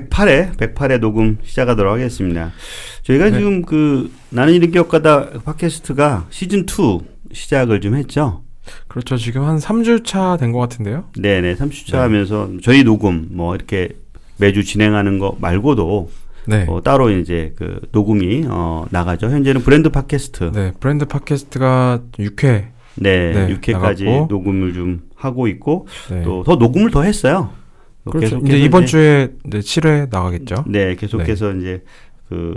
108회 녹음 시작하도록 하겠습니다. 저희가 네. 지금 그 나는 이렇게 엇가다 팟캐스트가 시즌2 시작을 좀 했죠. 그렇죠. 지금 한 3주차 된 것 같은데요. 네네. 3주차 네. 하면서 저희 녹음 뭐 이렇게 매주 진행하는 거 말고도 네. 따로 이제 그 녹음이 나가죠. 현재는 브랜드 팟캐스트. 네. 브랜드 팟캐스트가 6회. 네. 6회까지 나갔고. 녹음을 좀 하고 있고 네. 또 더 녹음을 더 했어요. 그렇죠. 이제 이번 주에 이제 7회 나가겠죠. 네, 계속해서 이제 그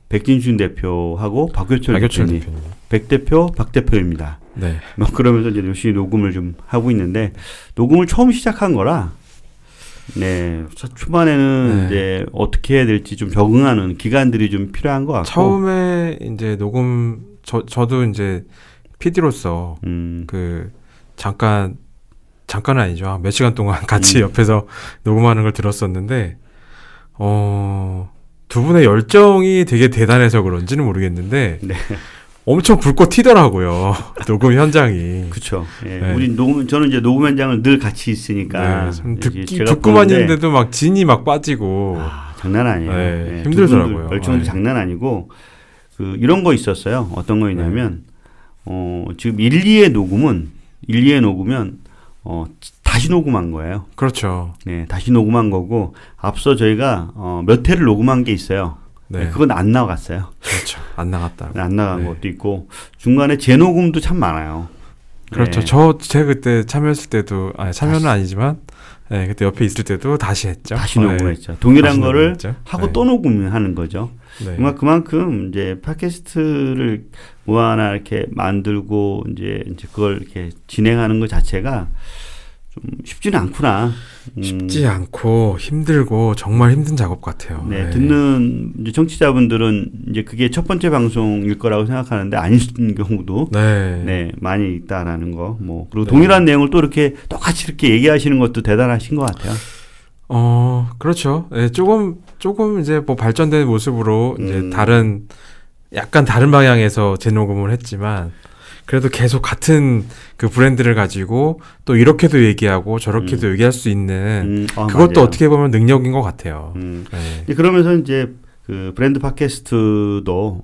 백진준 대표하고 박교철 대표님, 대표님. 백 대표, 박 대표입니다. 네. 뭐 그러면서 이제 열심히 녹음을 좀 하고 있는데 녹음을 처음 시작한 거라 네, 초반에는 네. 이제 어떻게 해야 될지 좀 적응하는 기간들이 좀 필요한 것 같고 처음에 이제 녹음 저도 이제 PD로서 그 잠깐은 아니죠. 한 몇 시간 동안 같이 옆에서 녹음하는 걸 들었었는데 두 분의 열정이 되게 대단해서 그런지는 모르겠는데 네. 엄청 불꽃 튀더라고요. 녹음 현장이. 그렇죠. 예. 네. 저는 이제 녹음 현장을 늘 같이 있으니까 네, 제가 듣고만 보는데 있는데도 막 진이 막 빠지고 장난 아니에요. 네, 예. 힘들더라고요. 열정도 네. 장난 아니고 이런 거 있었어요. 어떤 거였냐면 지금 1, 2회 녹음은 다시 녹음한 거예요. 그렇죠. 네, 다시 녹음한 거고 앞서 저희가 몇 회를 녹음한 게 있어요. 네. 그건 안 나갔어요. 그렇죠. 안 나갔다. 안 나간 네. 것도 있고 중간에 재녹음도 참 많아요. 그렇죠. 네. 제가 그때 참여했을 때도 참여는 아니지만 네, 그때 옆에 있을 때도 다시 했죠. 다시 녹음했죠. 동일한 다시 거를 녹음했죠. 하고 네. 또 녹음하는 거죠. 네. 그만큼 이제 팟캐스트를 뭐 하나 이렇게 만들고 이제 그걸 이렇게 진행하는 것 자체가 좀 쉽지는 않구나. 쉽지 않고 힘들고 정말 힘든 작업 같아요. 네, 네. 듣는 이제 청취자분들은 이제 그게 첫 번째 방송일 거라고 생각하는데 아닌 경우도 네. 많이 있다라는 거. 뭐 그리고 네. 동일한 내용을 또 이렇게 똑같이 이렇게 얘기하시는 것도 대단하신 것 같아요. 그렇죠. 네, 조금 이제 뭐 발전된 모습으로 이제 약간 다른 방향에서 재녹음을 했지만 그래도 계속 같은 그 브랜드를 가지고 또 이렇게도 얘기하고 저렇게도 얘기할 수 있는 그것도 맞아요. 어떻게 보면 능력인 것 같아요. 네. 그러면서 이제 그 브랜드 팟캐스트도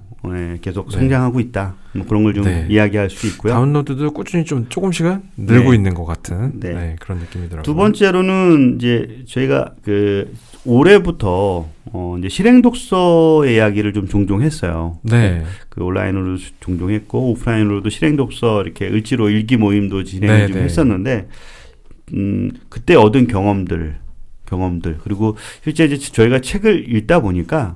계속 네. 성장하고 있다. 뭐 그런 걸 좀 네. 이야기할 수 있고요. 다운로드도 꾸준히 좀 조금씩은 늘고 네. 있는 것 같은 네. 그런 느낌이 들어요. 두 번째로는 이제 저희가 그 올해부터 이제 실행 독서의 이야기를 좀 종종 했어요. 네. 그 온라인으로 종종 했고 오프라인으로도 실행 독서 이렇게 을지로 일기 모임도 진행을 네, 좀 네. 했었는데 그때 얻은 경험들 그리고 실제 이제 저희가 책을 읽다 보니까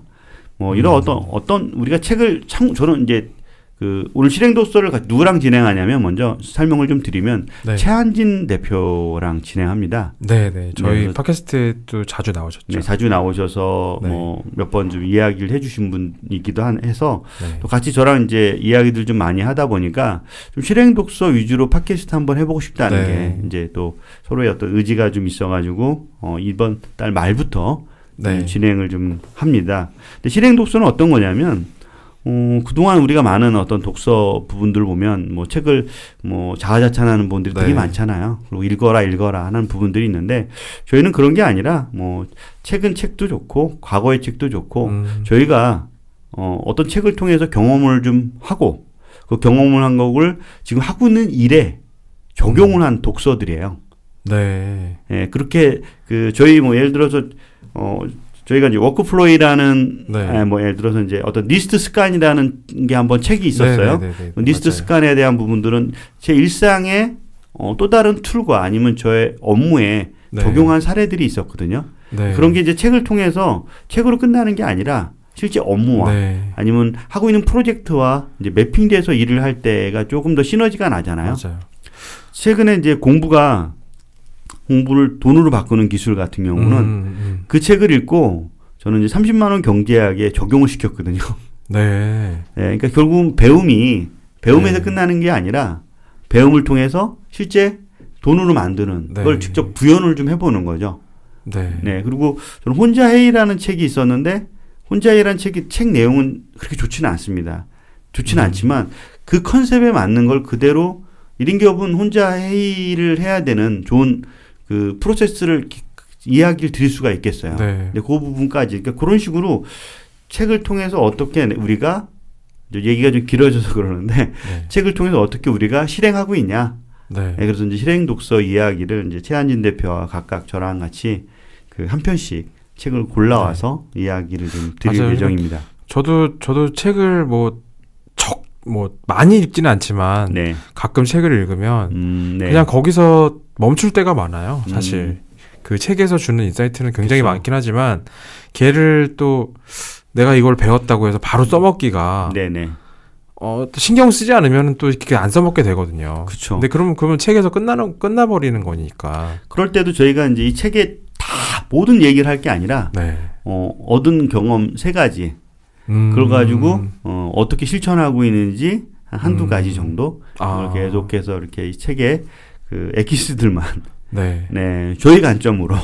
뭐 이런 어떤 우리가 책을 저는 이제 그 오늘 실행 독서를 누구랑 진행하냐면 먼저 설명을 좀 드리면 네. 최한진 대표랑 진행합니다. 네. 저희 네, 팟캐스트에도 자주 나오셨죠. 네, 자주 나오셔서 네. 뭐 몇 번 좀 이야기를 해주신 분이기도 해서 네. 또 같이 저랑 이제 이야기들 좀 많이 하다 보니까 좀 실행 독서 위주로 팟캐스트 한번 해보고 싶다는 네. 게 이제 또 서로의 어떤 의지가 좀 있어가지고 이번 달 말부터 네. 진행을 좀 합니다. 근데 실행 독서는 어떤 거냐면 그동안 우리가 많은 어떤 독서 부분들 보면 뭐 책을 뭐 자화자찬하는 분들이 네. 되게 많잖아요. 그리고 읽어라 하는 부분들이 있는데 저희는 그런 게 아니라 뭐 책은 책도 좋고 과거의 책도 좋고 저희가 어떤 책을 통해서 경험을 좀 하고 그 경험을 한 것을 지금 하고 있는 일에 적용을 한 독서들이에요. 네. 예, 그렇게 저희 뭐 예를 들어서 저희가 이제 워크플로이라는 네. 뭐 예를 들어서 이제 어떤 리스트 습관이라는 게 한번 책이 있었어요. 네. 리스트 맞아요. 습관에 대한 부분들은 제 일상의 또 다른 툴과 아니면 저의 업무에 네. 적용한 사례들이 있었거든요. 네. 그런 게 이제 책을 통해서 책으로 끝나는 게 아니라 실제 업무와 네. 아니면 하고 있는 프로젝트와 이제 매핑돼서 일을 할 때가 조금 더 시너지가 나잖아요. 맞아요. 최근에 이제 공부를 돈으로 바꾸는 기술 같은 경우는 그 책을 읽고 저는 이제 30만 원 경제학에 적용을 시켰거든요. 네. 네, 그러니까 결국은 배움에서 네. 끝나는 게 아니라 배움을 통해서 실제 돈으로 만드는 네. 걸 직접 구현을 좀 해보는 거죠. 네. 네, 그리고 저는 혼자 회의라는 책이 있었는데 혼자 회의라는 책 내용은 그렇게 좋지는 않습니다. 좋지는 않지만 그 컨셉에 맞는 걸 그대로 1인 기업은 혼자 회의를 해야 되는 좋은 그 프로세스를 이야기를 드릴 수가 있겠어요. 네. 근데 그 부분까지 그러니까 그런 식으로 책을 통해서 어떻게 우리가 얘기가 좀 길어져서 그러는데 네. 책을 통해서 어떻게 우리가 실행하고 있냐. 네. 네, 그래서 이제 실행 독서 이야기를 이제 최한진 대표와 각각 저랑 같이 그 한 편씩 책을 골라와서 이야기를 좀 드릴 맞아요. 예정입니다. 저도 책을 뭐 많이 읽지는 않지만 네. 가끔 책을 읽으면 네. 그냥 거기서 멈출 때가 많아요. 사실 그 책에서 주는 인사이트는 굉장히 그쵸. 많긴 하지만 걔를 또 내가 이걸 배웠다고 해서 바로 써먹기가 네네. 또 신경 쓰지 않으면 또 이렇게 안 써먹게 되거든요. 그쵸. 근데 그러면 책에서 끝나버리는 거니까. 그럴 때도 저희가 이제 이 책에 다 모든 얘기를 할 게 아니라 네. 얻은 경험 3가지 그걸 가지고 어떻게 실천하고 있는지 한두 가지 정도 계속해서 이렇게 이 책에 그 에키스들만 네. 네, 저희 관점으로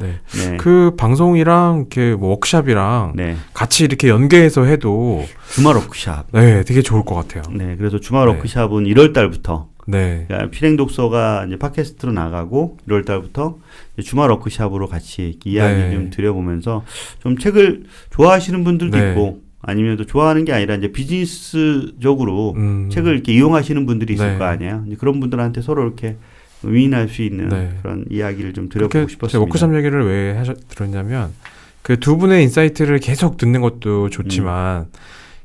네. 네. 그 방송이랑 뭐 워크샵이랑 네. 같이 이렇게 연계해서 해도 주말 워크샵. 네, 되게 좋을 것 같아요. 네, 그래서 주말 네. 워크샵은 1월 달부터 네. 그러니까 필행 독서가 이제 팟캐스트로 나가고 1월 달부터 주말 워크샵으로 같이 이야기 네. 좀 드려보면서 좀 책을 좋아하시는 분들도 네. 있고 아니면 또 좋아하는 게 아니라 이제 비즈니스적으로 책을 이렇게 이용하시는 분들이 있을 네. 거 아니에요. 이제 그런 분들한테 서로 이렇게 윈윈할 수 있는 네. 그런 이야기를 좀 드려보고 싶었습니다. 워크샵 얘기를 왜 들었냐면 그 두 분의 인사이트를 계속 듣는 것도 좋지만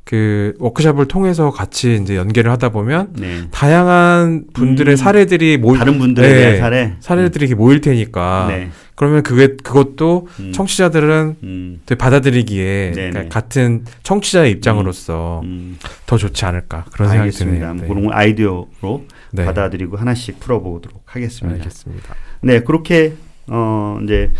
그 워크샵을 통해서 같이 이제 연계를 하다 보면 네. 다양한 분들의 사례들이 다른 분들에 네. 대한 사례들이 이렇게 모일 테니까 네. 그러면 그것도 청취자들은 되게 받아들이기에 그러니까 같은 청취자의 입장으로서 더 좋지 않을까 그런 생각이 드네요. 네. 그런 아이디어로 네. 받아들이고 하나씩 풀어보도록 하겠습니다. 알겠습니다. 네, 그렇게 이제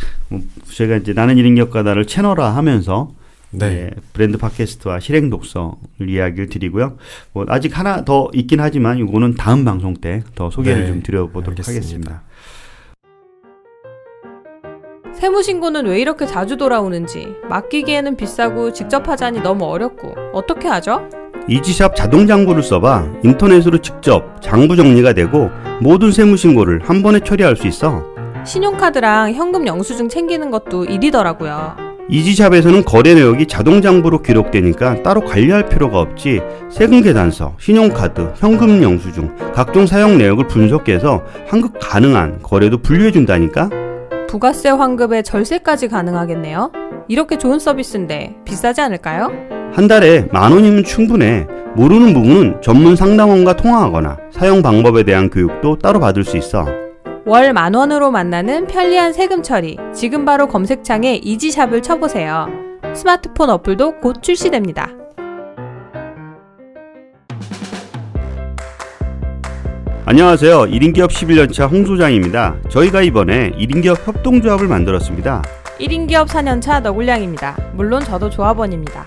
제가 이제 나는 1인 기업가다를 채널화하면서 네. 브랜드 팟캐스트와 실행 독서 이야기를 드리고요. 뭐 아직 하나 더 있긴 하지만 이거는 다음 방송 때 더 소개를 네. 좀 드려보도록 알겠습니다. 하겠습니다. 세무신고는 왜 이렇게 자주 돌아오는지, 맡기기에는 비싸고 직접 하자니 너무 어렵고 어떻게 하죠? 이지샵 자동장부를 써봐 인터넷으로 직접 장부 정리가 되고 모든 세무신고를 한 번에 처리할 수 있어. 신용카드랑 현금 영수증 챙기는 것도 일이더라고요. 이지샵에서는 거래 내역이 자동장부로 기록되니까 따로 관리할 필요가 없지. 세금계산서, 신용카드, 현금 영수증, 각종 사용 내역을 분석해서 환급 가능한 거래도 분류해준다니까? 부가세 환급에 절세까지 가능하겠네요. 이렇게 좋은 서비스인데 비싸지 않을까요? 한 달에 10,000원이면 충분해. 모르는 부분은 전문 상담원과 통화하거나 사용 방법에 대한 교육도 따로 받을 수 있어. 월 10,000원으로 만나는 편리한 세금 처리. 지금 바로 검색창에 이지샵을 쳐보세요. 스마트폰 어플도 곧 출시됩니다. 안녕하세요. 1인기업 11년차 홍 소장입니다. 저희가 이번에 1인기업 협동조합을 만들었습니다. 1인기업 4년차 너굴량입니다. 물론 저도 조합원입니다.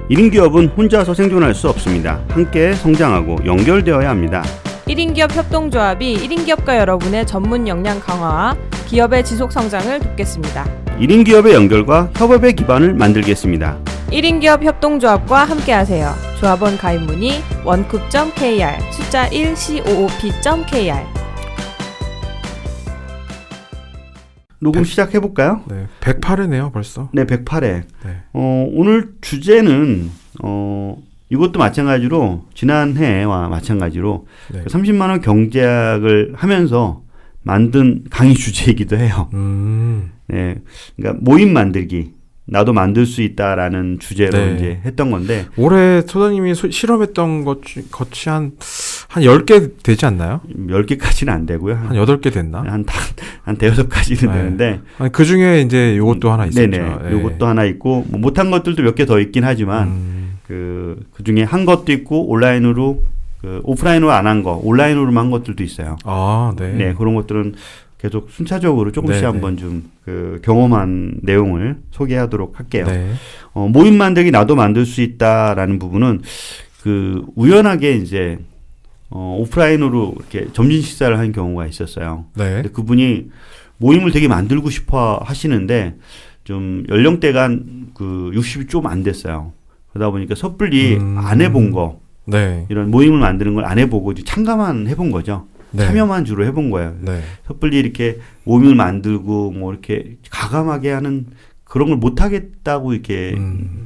1인기업은 혼자서 생존할 수 없습니다. 함께 성장하고 연결되어야 합니다. 1인기업 협동조합이 1인기업가 여러분의 전문 역량 강화와 기업의 지속 성장을 돕겠습니다. 1인기업의 연결과 협업의 기반을 만들겠습니다. 1인기업 협동조합과 함께하세요. 조합원 가입 문의 원쿡.kr 숫자 1coop.kr. 녹음 시작해볼까요? 네, 108회네요 벌써. 네, 108회. 네. 오늘 주제는 이것도 마찬가지로 지난해와 마찬가지로 네. 30만 원 경제학을 하면서 만든 강의 주제이기도 해요. 네, 그러니까 모임 만들기. 나도 만들 수 있다라는 주제로 네. 이제 했던 건데 올해 소장님이 실험했던 것이 한 10개 되지 않나요? 10개까지는 안 되고요. 한 8개 됐나? 한 대여섯 가지는 네. 되는데 아니, 그 중에 이제 요것도 하나 있었죠. 네네. 네. 요것도 하나 있고 뭐 못한 것들도 몇 개 더 있긴 하지만 그 중에 한 것도 있고 온라인으로 오프라인으로 안 한 거 온라인으로만 한 것들도 있어요. 아, 네. 네, 그런 것들은 계속 순차적으로 조금씩 네네. 한번 좀 경험한 내용을 소개하도록 할게요. 네. 모임 만들기 나도 만들 수 있다라는 부분은 우연하게 이제 오프라인으로 이렇게 점심 식사를 한 경우가 있었어요. 네. 근데 그분이 모임을 되게 만들고 싶어 하시는데 좀 연령대가 60이 좀 안 됐어요. 그러다 보니까 섣불리 안 해본 거 네. 이런 모임을 만드는 걸 안 해보고 참가만 해본 거죠. 네. 참여만 주로 해본 거예요. 네. 섣불리 이렇게 모임을 만들고 뭐 이렇게 가감하게 하는 그런 걸 못하겠다고 이렇게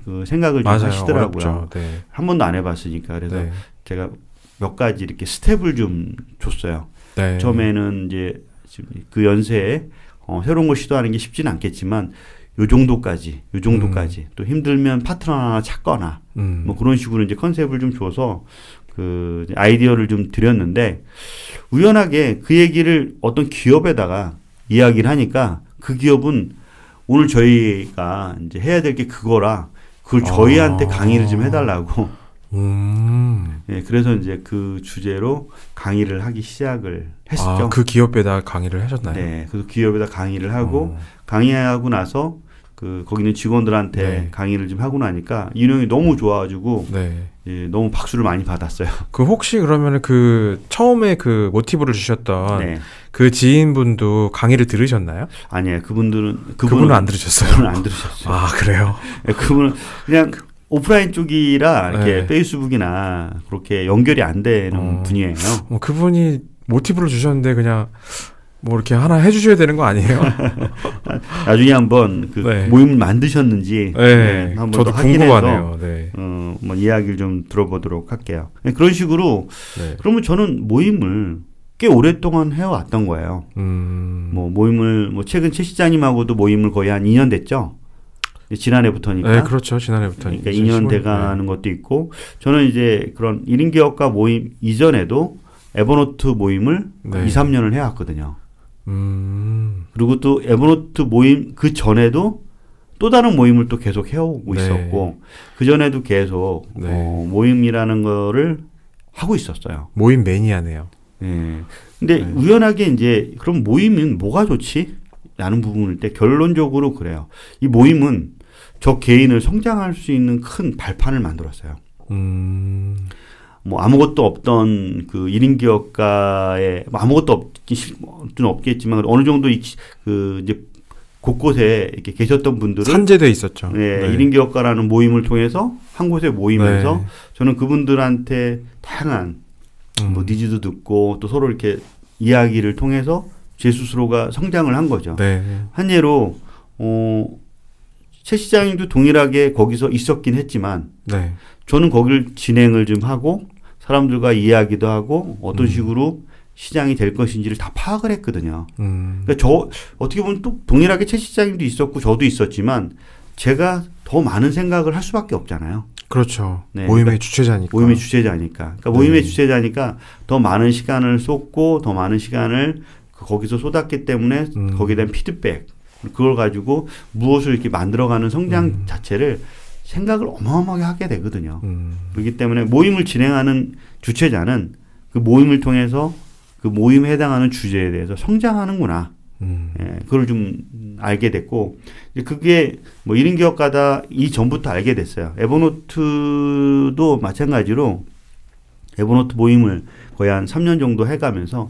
그 생각을 좀 하시더라고요. 네. 한 번도 안 해봤으니까. 그래서 네. 제가 몇 가지 이렇게 스텝을 좀 줬어요. 네. 처음에는 이제 그 연세에 새로운 걸 시도하는 게 쉽지는 않겠지만 요 정도까지 또 힘들면 파트너 하나 찾거나 뭐 그런 식으로 이제 컨셉을 좀 줘서 그 아이디어를 좀 드렸는데 우연하게 그 얘기를 어떤 기업에다가 이야기를 하니까 그 기업은 오늘 저희가 이제 해야 될 게 그거라 그걸 저희한테 강의를 좀 해달라고. 예, 그래서 이제 그 주제로 강의를 하기 시작을 했었죠. 그 기업에다 강의를 하셨나요? 네, 그 기업에다 강의를 하고 강의하고 나서 그 거기는 직원들한테 네. 강의를 좀 하고 나니까 인용이 너무 좋아가지고 네. 예, 너무 박수를 많이 받았어요. 그 혹시 그러면 그 처음에 그 모티브를 주셨던 네. 그 지인분도 강의를 들으셨나요? 아니에요. 그분은 안 들으셨어요. 그분은 안 들으셨어요. 아 그래요? 네, 그분은 그냥 오프라인 쪽이라 이렇게 네. 페이스북이나 그렇게 연결이 안 되는 분이에요. 그분이 모티브를 주셨는데 그냥 뭐 이렇게 하나 해주셔야 되는 거 아니에요? 나중에 한번 그 네. 모임을 만드셨는지 네, 한번 저도 더 확인해서 궁금하네요. 네. 뭐 이야기를 좀 들어보도록 할게요. 네, 그런 식으로 네. 그러면 저는 모임을 꽤 오랫동안 해왔던 거예요. 뭐 모임을 뭐 최근 최 시장님하고도 모임을 거의 한 2년 됐죠. 지난해부터니까. 네, 그렇죠. 지난해부터니까. 그러니까 2년 돼가는 것도 있고 저는 이제 그런 1인 기업가 모임 이전에도 에버노트 모임을 네. 2, 3년을 해왔거든요. 그리고 또 에버노트 모임 그 전에도 또 다른 모임을 또 계속 해오고 네. 있었고 그 전에도 계속 네. 모임이라는 거를 하고 있었어요. 모임 매니아네요. 네. 근데 네. 우연하게 이제 그럼 모임은 뭐가 좋지? 라는 부분일 때 결론적으로 그래요. 이 모임은 저 개인을 성장할 수 있는 큰 발판을 만들었어요. 뭐 아무것도 없던 그 1인 기업가에 뭐 아무것도 없겠지만 어느 정도 그 이제 곳곳에 이렇게 계셨던 분들은 산재돼 있었죠. 네, 네. 1인 기업가라는 모임을 통해서 한 곳에 모이면서 네. 저는 그분들한테 다양한 뭐 니즈도 듣고 또 서로 이렇게 이야기를 통해서 제 스스로가 성장을 한 거죠. 네. 한 예로 최 시장님도 동일하게 거기서 있었긴 했지만 네. 저는 거기를 진행을 좀 하고 사람들과 이야기도 하고 어떤 식으로 시장이 될 것인지를 다 파악을 했거든요. 그러니까 저 어떻게 보면 또 동일하게 최 시장님도 있었고 저도 있었지만 제가 더 많은 생각을 할 수밖에 없잖아요. 그렇죠. 네, 모임의 그러니까 주체자니까. 모임의 주체자니까. 그러니까 모임의 주체자니까 더 많은 시간을 쏟고 더 많은 시간을 거기서 쏟았기 때문에 거기에 대한 피드백 그걸 가지고 무엇을 이렇게 만들어가는 성장 자체를 생각을 어마어마하게 하게 되거든요. 그렇기 때문에 모임을 진행하는 주체자는 그 모임을 통해서 그 모임에 해당하는 주제에 대해서 성장하는구나. 예, 그걸 좀 알게 됐고 그게 뭐 1인 기업가다 이전부터 알게 됐어요. 에버노트도 마찬가지로 에버노트 모임을 거의 한 3년 정도 해가면서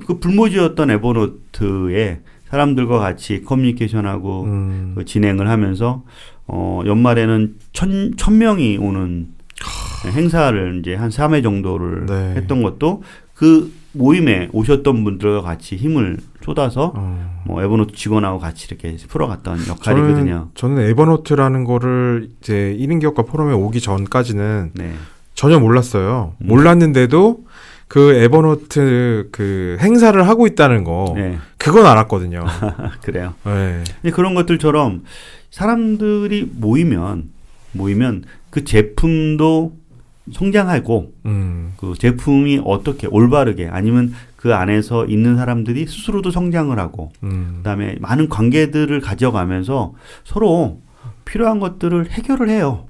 그 불모지였던 에버노트에 사람들과 같이 커뮤니케이션하고 그 진행을 하면서 연말에는 1,000명이 오는 행사를 이제 한 3회 정도를 네. 했던 것도 그 모임에 오셨던 분들과 같이 힘을 쏟아서 뭐 에버노트 직원하고 같이 이렇게 풀어갔던 역할이거든요. 저는 에버노트라는 거를 이제 1인 기업가 포럼에 오기 전까지는 네. 전혀 몰랐어요. 몰랐는데도 그 에버노트 그 행사를 하고 있다는 거 네. 그건 알았거든요. 그래요. 네. 근데 그런 것들처럼 사람들이 모이면 그 제품도 성장하고 그 제품이 어떻게 올바르게 아니면 그 안에서 있는 사람들이 스스로도 성장을 하고 그다음에 많은 관계들을 가져가면서 서로 필요한 것들을 해결을 해요.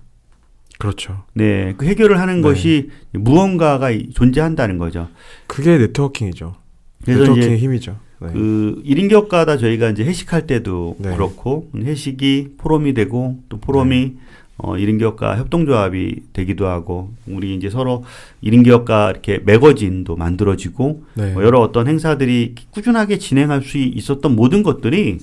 그렇죠. 네, 그 해결을 하는 네. 것이 무언가가 존재한다는 거죠. 그게 네트워킹이죠. 그래서 네트워킹의 이제 힘이죠. 네. 그 1인 기업가다 저희가 이제 회식할 때도 네. 그렇고 회식이 포럼이 되고 또 포럼이 1인 기업가 협동조합이 되기도 하고 우리 이제 서로 1인 기업가 이렇게 매거진도 만들어지고 네. 여러 어떤 행사들이 꾸준하게 진행할 수 있었던 모든 것들이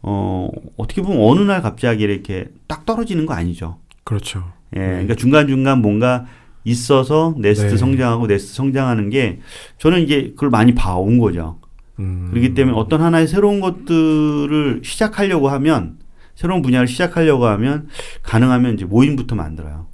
어떻게 보면 어느 날 갑자기 이렇게 딱 떨어지는 거 아니죠. 그렇죠. 예, 그러니까 중간중간 뭔가 있어서 네스트 네. 성장하고 네스트 성장하는 게 저는 이제 그걸 많이 봐온 거죠. 그렇기 때문에 어떤 하나의 새로운 것들을 시작하려고 하면 새로운 분야를 시작하려고 하면 가능하면 이제 모임부터 만들어요.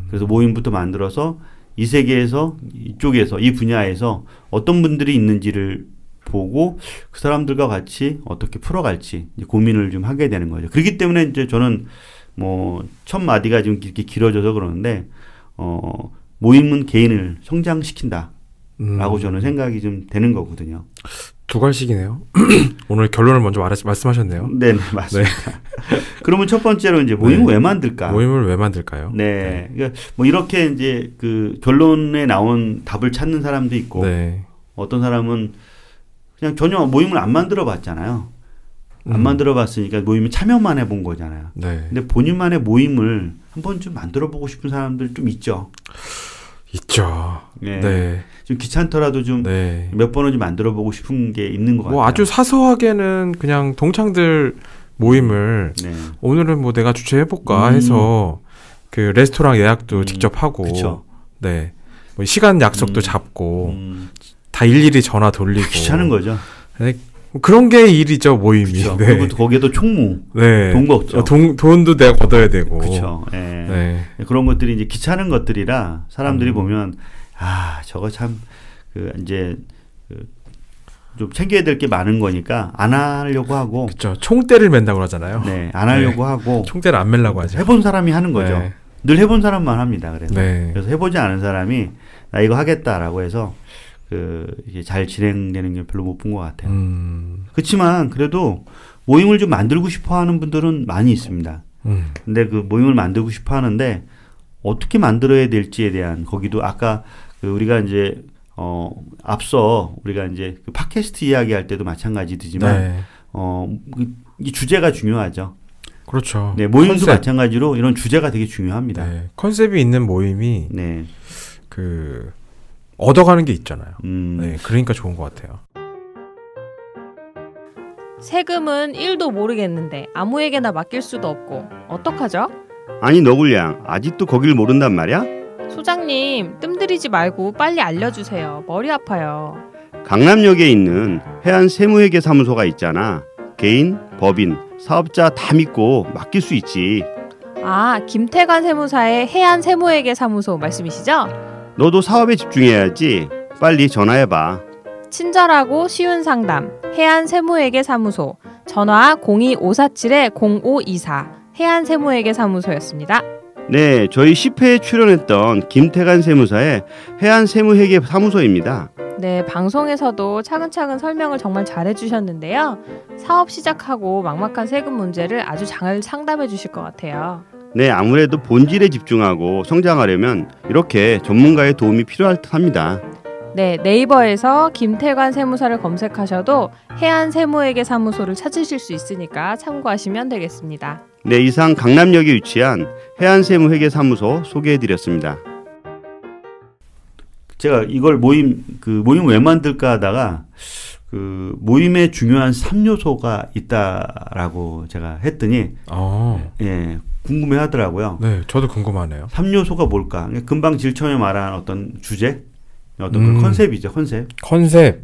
그래서 모임부터 만들어서 이 세계에서 이쪽에서 이 분야에서 어떤 분들이 있는지를 보고 그 사람들과 같이 어떻게 풀어갈지 이제 고민을 좀 하게 되는 거죠. 그렇기 때문에 이제 저는 뭐 첫 마디가 좀 이렇게 길어져서 그러는데 모임은 개인을 성장시킨다라고 저는 생각이 좀 되는 거거든요. 두 갈씩이네요. 오늘 결론을 먼저 말씀하셨네요. 네, 맞습니다. 네. 그러면 첫 번째로 이제 모임을 왜 만들까? 모임을 왜 만들까요? 네. 그러니까 뭐 이렇게 이제 그 결론에 나온 답을 찾는 사람도 있고 어떤 사람은 그냥 전혀 모임을 안 만들어 봤잖아요. 안 만들어 봤으니까 모임에 참여만 해본 거잖아요. 근데 본인만의 모임을 한 번쯤 만들어 보고 싶은 사람들 좀 있죠. 있죠. 네. 좀 귀찮더라도 좀 몇 번은 좀 만들어 보고 싶은 게 있는 것 같아요. 아주 사소하게는 그냥 동창들 모임을 오늘은 뭐 내가 주최해볼까 해서 그 레스토랑 예약도 직접 하고, 그쵸. 뭐 시간 약속도 잡고, 다 일일이 전화 돌리고. 귀찮은 거죠. 그런 게 일이죠, 모임이. 그리고 거기에도 총무. 돈도 없죠. 돈도 내가 걷어야 되고. 그렇죠. 그런 것들이 이제 귀찮은 것들이라 사람들이 보면 저거 참 이제 좀 챙겨야 될 게 많은 거니까 안 하려고 하고. 그렇죠. 총대를 맨다고 하잖아요. 안 하려고 하고. 총대를 안 매려고 하죠. 해본 사람이 하는 거죠. 늘 해본 사람만 합니다. 그래서 해보지 않은 사람이 나 이거 하겠다라고 해서 이게 잘 진행되는 게 별로 못 본 것 같아요. 그렇지만 그래도 모임을 좀 만들고 싶어 하는 분들은 많이 있습니다. 근데 그 모임을 만들고 싶어 하는데 어떻게 만들어야 될지에 대한 거기도 아까 우리가 이제 앞서 우리가 이제 그 팟캐스트 이야기할 때도 마찬가지지만 이 주제가 중요하죠. 그렇죠. 모임도 컨셉. 마찬가지로 이런 주제가 되게 중요합니다. 컨셉이 있는 모임이 얻어가는 게 있잖아요. 그러니까 좋은 것 같아요. 세금은 1도 모르겠는데 아무에게나 맡길 수도 없고 어떡하죠? 아니 너굴양 아직도 거길 모른단 말이야? 소장님 뜸들이지 말고 빨리 알려주세요. 머리 아파요. 강남역에 있는 해안세무회계사무소가 있잖아. 개인, 법인, 사업자 다 믿고 맡길 수 있지. 김태관 세무사의 해안세무회계사무소 말씀이시죠? 너도 사업에 집중해야지. 빨리 전화해봐. 친절하고 쉬운 상담 해안세무회계사무소 전화 02547-0524 해안세무회계사무소였습니다. 네, 저희 10회에 출연했던 김태관 세무사의 해안세무회계사무소입니다. 네, 방송에서도 차근차근 설명을 정말 잘해주셨는데요. 사업 시작하고 막막한 세금 문제를 아주 잘 상담해 주실 것 같아요. 네, 아무래도 본질에 집중하고 성장하려면 이렇게 전문가의 도움이 필요할 듯합니다. 네, 네이버에서 김태관 세무사를 검색하셔도 해안세무회계사무소를 찾으실 수 있으니까 참고하시면 되겠습니다. 네, 이상 강남역에 위치한 해안세무회계사무소 소개해드렸습니다. 제가 이걸 모임 왜 만들까 하다가 모임에 중요한 3요소가 있다라고 제가 했더니 궁금해 하더라고요. 네, 저도 궁금하네요. 3요소가 뭘까? 금방 질처에 말한 어떤 주제, 어떤 그 컨셉이죠, 컨셉.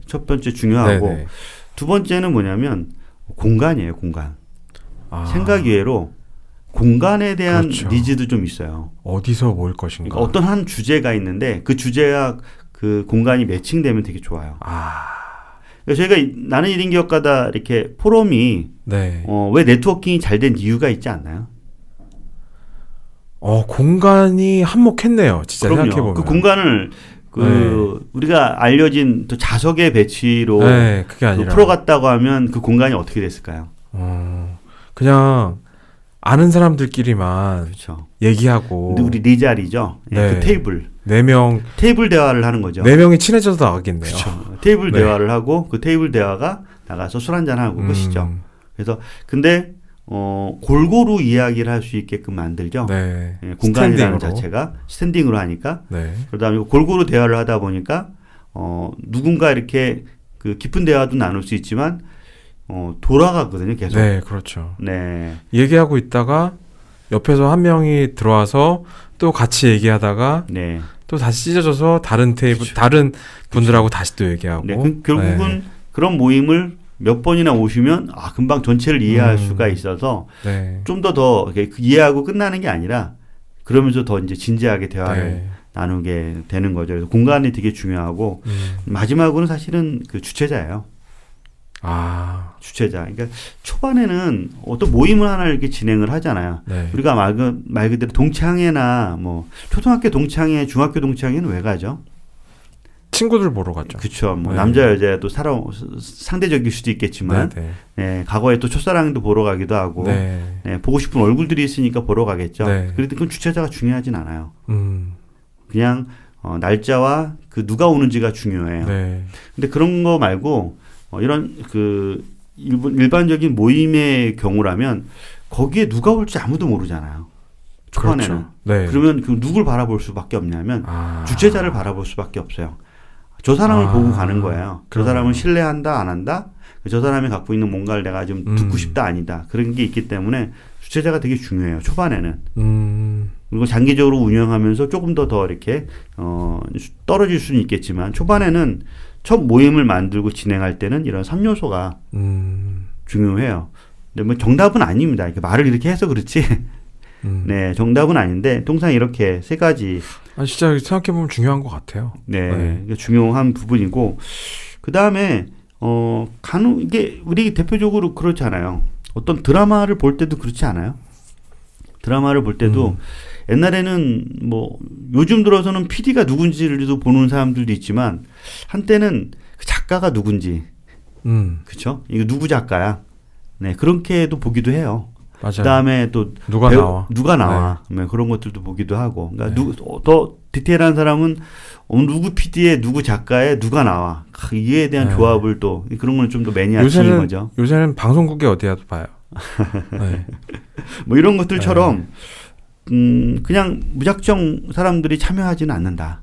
첫 번째 중요하고, 네네. 두 번째는 뭐냐면 공간이에요, 공간. 생각 이외로 공간에 대한 니즈도 좀 있어요. 어디서 모일 것인가. 그러니까 어떤 한 주제가 있는데 그 주제와 그 공간이 매칭되면 되게 좋아요. 그래서 저희가 나는 1인 기업가다 이렇게 포럼이 왜 네트워킹이 잘 된 이유가 있지 않나요? 공간이 한몫했네요. 진짜 생각해보면. 그 공간을 우리가 알려진 또 자석의 배치로 그게 아니라 풀어갔다고 하면 그 공간이 어떻게 됐을까요? 그냥 아는 사람들끼리만 얘기하고 우리 네 자리죠. 그 테이블 4명 테이블 대화를 하는 거죠. 4명이 친해져서 나가겠네요. 그렇죠. 테이블 대화를 하고 그 테이블 대화가 나가서 술 한잔 하고 끝이죠. 그래서 근데 골고루 이야기를 할 수 있게끔 만들죠. 공간이라는 자체가 스탠딩으로 하니까. 그러다음에 골고루 대화를 하다 보니까 누군가 이렇게 그 깊은 대화도 나눌 수 있지만 돌아가거든요, 계속. 네, 그렇죠. 얘기하고 있다가 옆에서 한 명이 들어와서 또 같이 얘기하다가 네. 또 다시 찢어져서 다른 테이블, 그쵸. 다른 분들하고 다시 또 얘기하고. 네, 결국은 네. 그런 모임을 몇 번이나 오시면 금방 전체를 이해할 수가 있어서 네. 좀 더 이해하고 끝나는 게 아니라 그러면서 더 이제 진지하게 대화를 네. 나누게 되는 거죠. 그래서 공간이 되게 중요하고 마지막으로는 사실은 그 주최자예요. 주최자. 그러니까 초반에는 어떤 모임을 하나 이렇게 진행을 하잖아요. 네. 우리가 말 그대로 동창회나 뭐 초등학교 동창회, 중학교 동창회는 왜 가죠? 친구들 보러 갔죠. 그렇죠. 뭐 네. 남자 여자도 상대적일 수도 있겠지만, 네, 네. 네, 과거에 또 첫사랑도 보러 가기도 하고, 네. 네, 보고 싶은 얼굴들이 있으니까 보러 가겠죠. 네. 그런데 그건 주최자가 중요하진 않아요. 그냥 날짜와 그 누가 오는지가 중요해요. 네. 근데 그런 거 말고 이런 그 일반적인 모임의 경우라면 거기에 누가 올지 아무도 모르잖아요. 초반에는. 그렇죠. 네. 그러면 그 누굴 바라볼 수밖에 없냐면 주최자를 바라볼 수밖에 없어요. 저 사람을 보고 가는 거예요. 저 사람을 신뢰한다 안 한다. 저 사람이 갖고 있는 뭔가를 내가 좀 듣고 싶다 아니다. 그런 게 있기 때문에 주최자가 되게 중요해요. 초반에는. 그리고 장기적으로 운영하면서 조금 더 이렇게 떨어질 수는 있겠지만 초반에는 첫 모임을 만들고 진행할 때는 이런 3요소가 중요해요. 근데 뭐 정답은 아닙니다. 이렇게 말을 이렇게 해서 그렇지. 네, 정답은 아닌데 통상 이렇게 세 가지. 진짜 생각해보면 중요한 것 같아요. 네, 이게 중요한 부분이고 그 다음에 간혹 이게 우리 대표적으로 그렇잖아요. 어떤 드라마를 볼 때도 그렇지 않아요? 드라마를 볼 때도 옛날에는 뭐 요즘 들어서는 PD가 누군지를 보는 사람들도 있지만 한때는 그 작가가 누군지, 그렇죠? 이거 누구 작가야? 네, 그렇게도 보기도 해요. 맞아요. 그다음에 또 누가 나와 네, 그런 것들도 보기도 하고. 그러니까 더 디테일한 사람은 누구 PD에 누구 작가에 누가 나와 이에 대한 조합을 또 그런 건 좀 더 매니아층인 거죠. 요새는 방송국에 어디야도 봐요. 네. 뭐 이런 것들처럼 그냥 무작정 사람들이 참여하지는 않는다.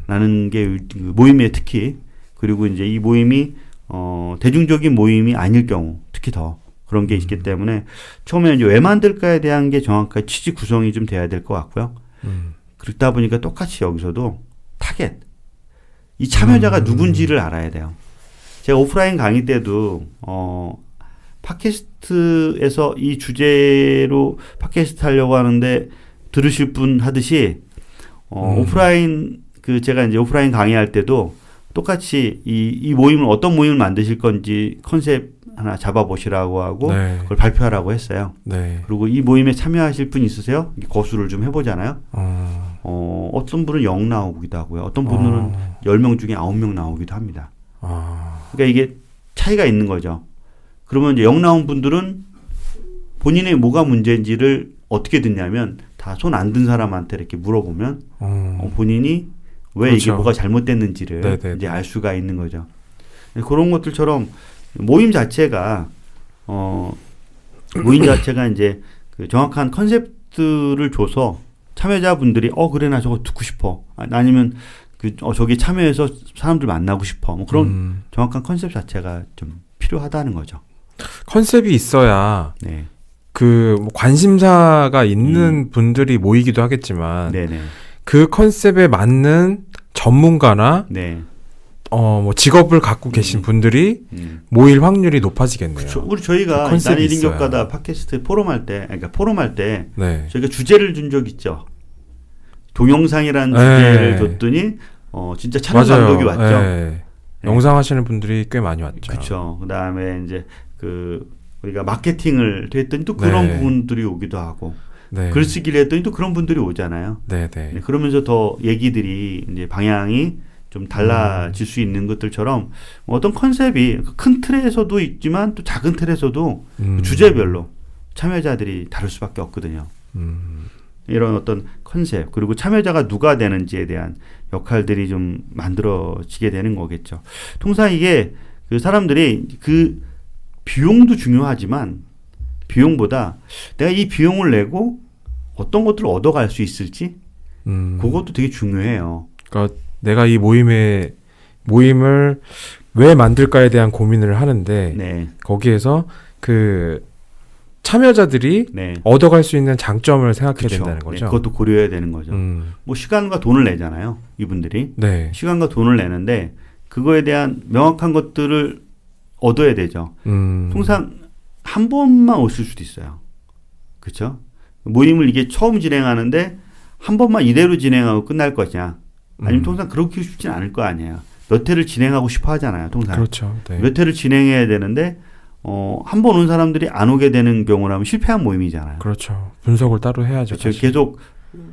라는 게 모임에 특히 그리고 이제 이 모임이 대중적인 모임이 아닐 경우 특히 더 그런 게 있기 때문에 처음에 이제 왜 만들까에 대한 게 정확하게 취지 구성이 좀 돼야 될 것 같고요. 그렇다 보니까 똑같이 여기서도 타겟. 이 참여자가 누군지를 알아야 돼요. 제가 오프라인 강의 때도 팟캐스트에서 이 주제로 팟캐스트 하려고 하는데 들으실 분 하듯이 오프라인 제가 이제 오프라인 강의할 때도 똑같이 이 모임을 어떤 모임을 만드실 건지 컨셉 하나 잡아보시라고 하고 네. 그걸 발표하라고 했어요. 네. 그리고 이 모임에 참여하실 분 있으세요? 거수를 좀 해보잖아요. 어떤 분은 0 나오기도 하고요. 어떤 분들은 10명 중에 9명 나오기도 합니다. 그러니까 이게 차이가 있는 거죠. 그러면 이제 0 나온 분들은 본인의 뭐가 문제인지를 어떻게 듣냐면 다 손 안 든 사람한테 이렇게 물어보면 본인이 왜 그렇죠. 이게 뭐가 잘못됐는지를 네네. 이제 알 수가 있는 거죠. 그런 것들처럼 모임 자체가 이제 그 정확한 컨셉들을 줘서 참여자분들이 그래 나 저거 듣고 싶어 아니면 저기 참여해서 사람들 만나고 싶어 뭐 그런 정확한 컨셉 자체가 좀 필요하다는 거죠. 컨셉이 있어야 네. 뭐 관심사가 있는 분들이 모이기도 하겠지만 네네. 그 컨셉에 맞는 전문가나 네. 뭐 직업을 갖고 계신 분들이 모일 확률이 높아지겠네요. 그렇죠. 저희가 나는 1인 격가다 팟캐스트 포럼할 때 네. 저희가 주제를 준 적 있죠. 동영상이라는 주제를 줬더니 진짜 촬영 감독이 왔죠. 네. 영상 하시는 분들이 꽤 많이 왔죠. 그렇죠. 그다음에 이제 우리가 마케팅을 했더니 또 그런 부분들이 오기도 하고 글쓰기를 했더니 또 그런 분들이 오잖아요. 네. 그러면서 더 얘기들이 이제 방향이 좀 달라질 수 있는 것들처럼 어떤 컨셉이 큰 틀에서도 있지만 또 작은 틀에서도 주제별로 참여자들이 다를 수밖에 없거든요. 이런 어떤 컨셉 그리고 참여자가 누가 되는지에 대한 역할들이 좀 만들어지게 되는 거겠죠. 통상 이게 사람들이 비용도 중요하지만 비용보다 내가 이 비용을 내고 어떤 것들을 얻어갈 수 있을지 그것도 되게 중요해요. 그러니까 내가 이 모임을 왜 만들까에 대한 고민을 하는데 거기에서 참여자들이 네. 얻어갈 수 있는 장점을 생각해야 그쵸. 된다는 거죠. 네, 그것도 고려해야 되는 거죠. 뭐 시간과 돈을 내잖아요. 이분들이. 네. 시간과 돈을 내는데 그거에 대한 명확한 것들을 얻어야 되죠. 통상 한 번만 오실 수도 있어요. 그렇죠? 모임을 이게 처음 진행하는데 한 번만 이대로 진행하고 끝날 것이냐. 아니면 통상 그렇게 쉽지는 않을 거 아니에요. 몇 회를 진행하고 싶어 하잖아요. 통상. 그렇죠. 네. 몇 회를 진행해야 되는데 한 번 온 사람들이 안 오게 되는 경우라면 실패한 모임이잖아요. 그렇죠. 분석을 따로 해야죠. 그렇죠. 계속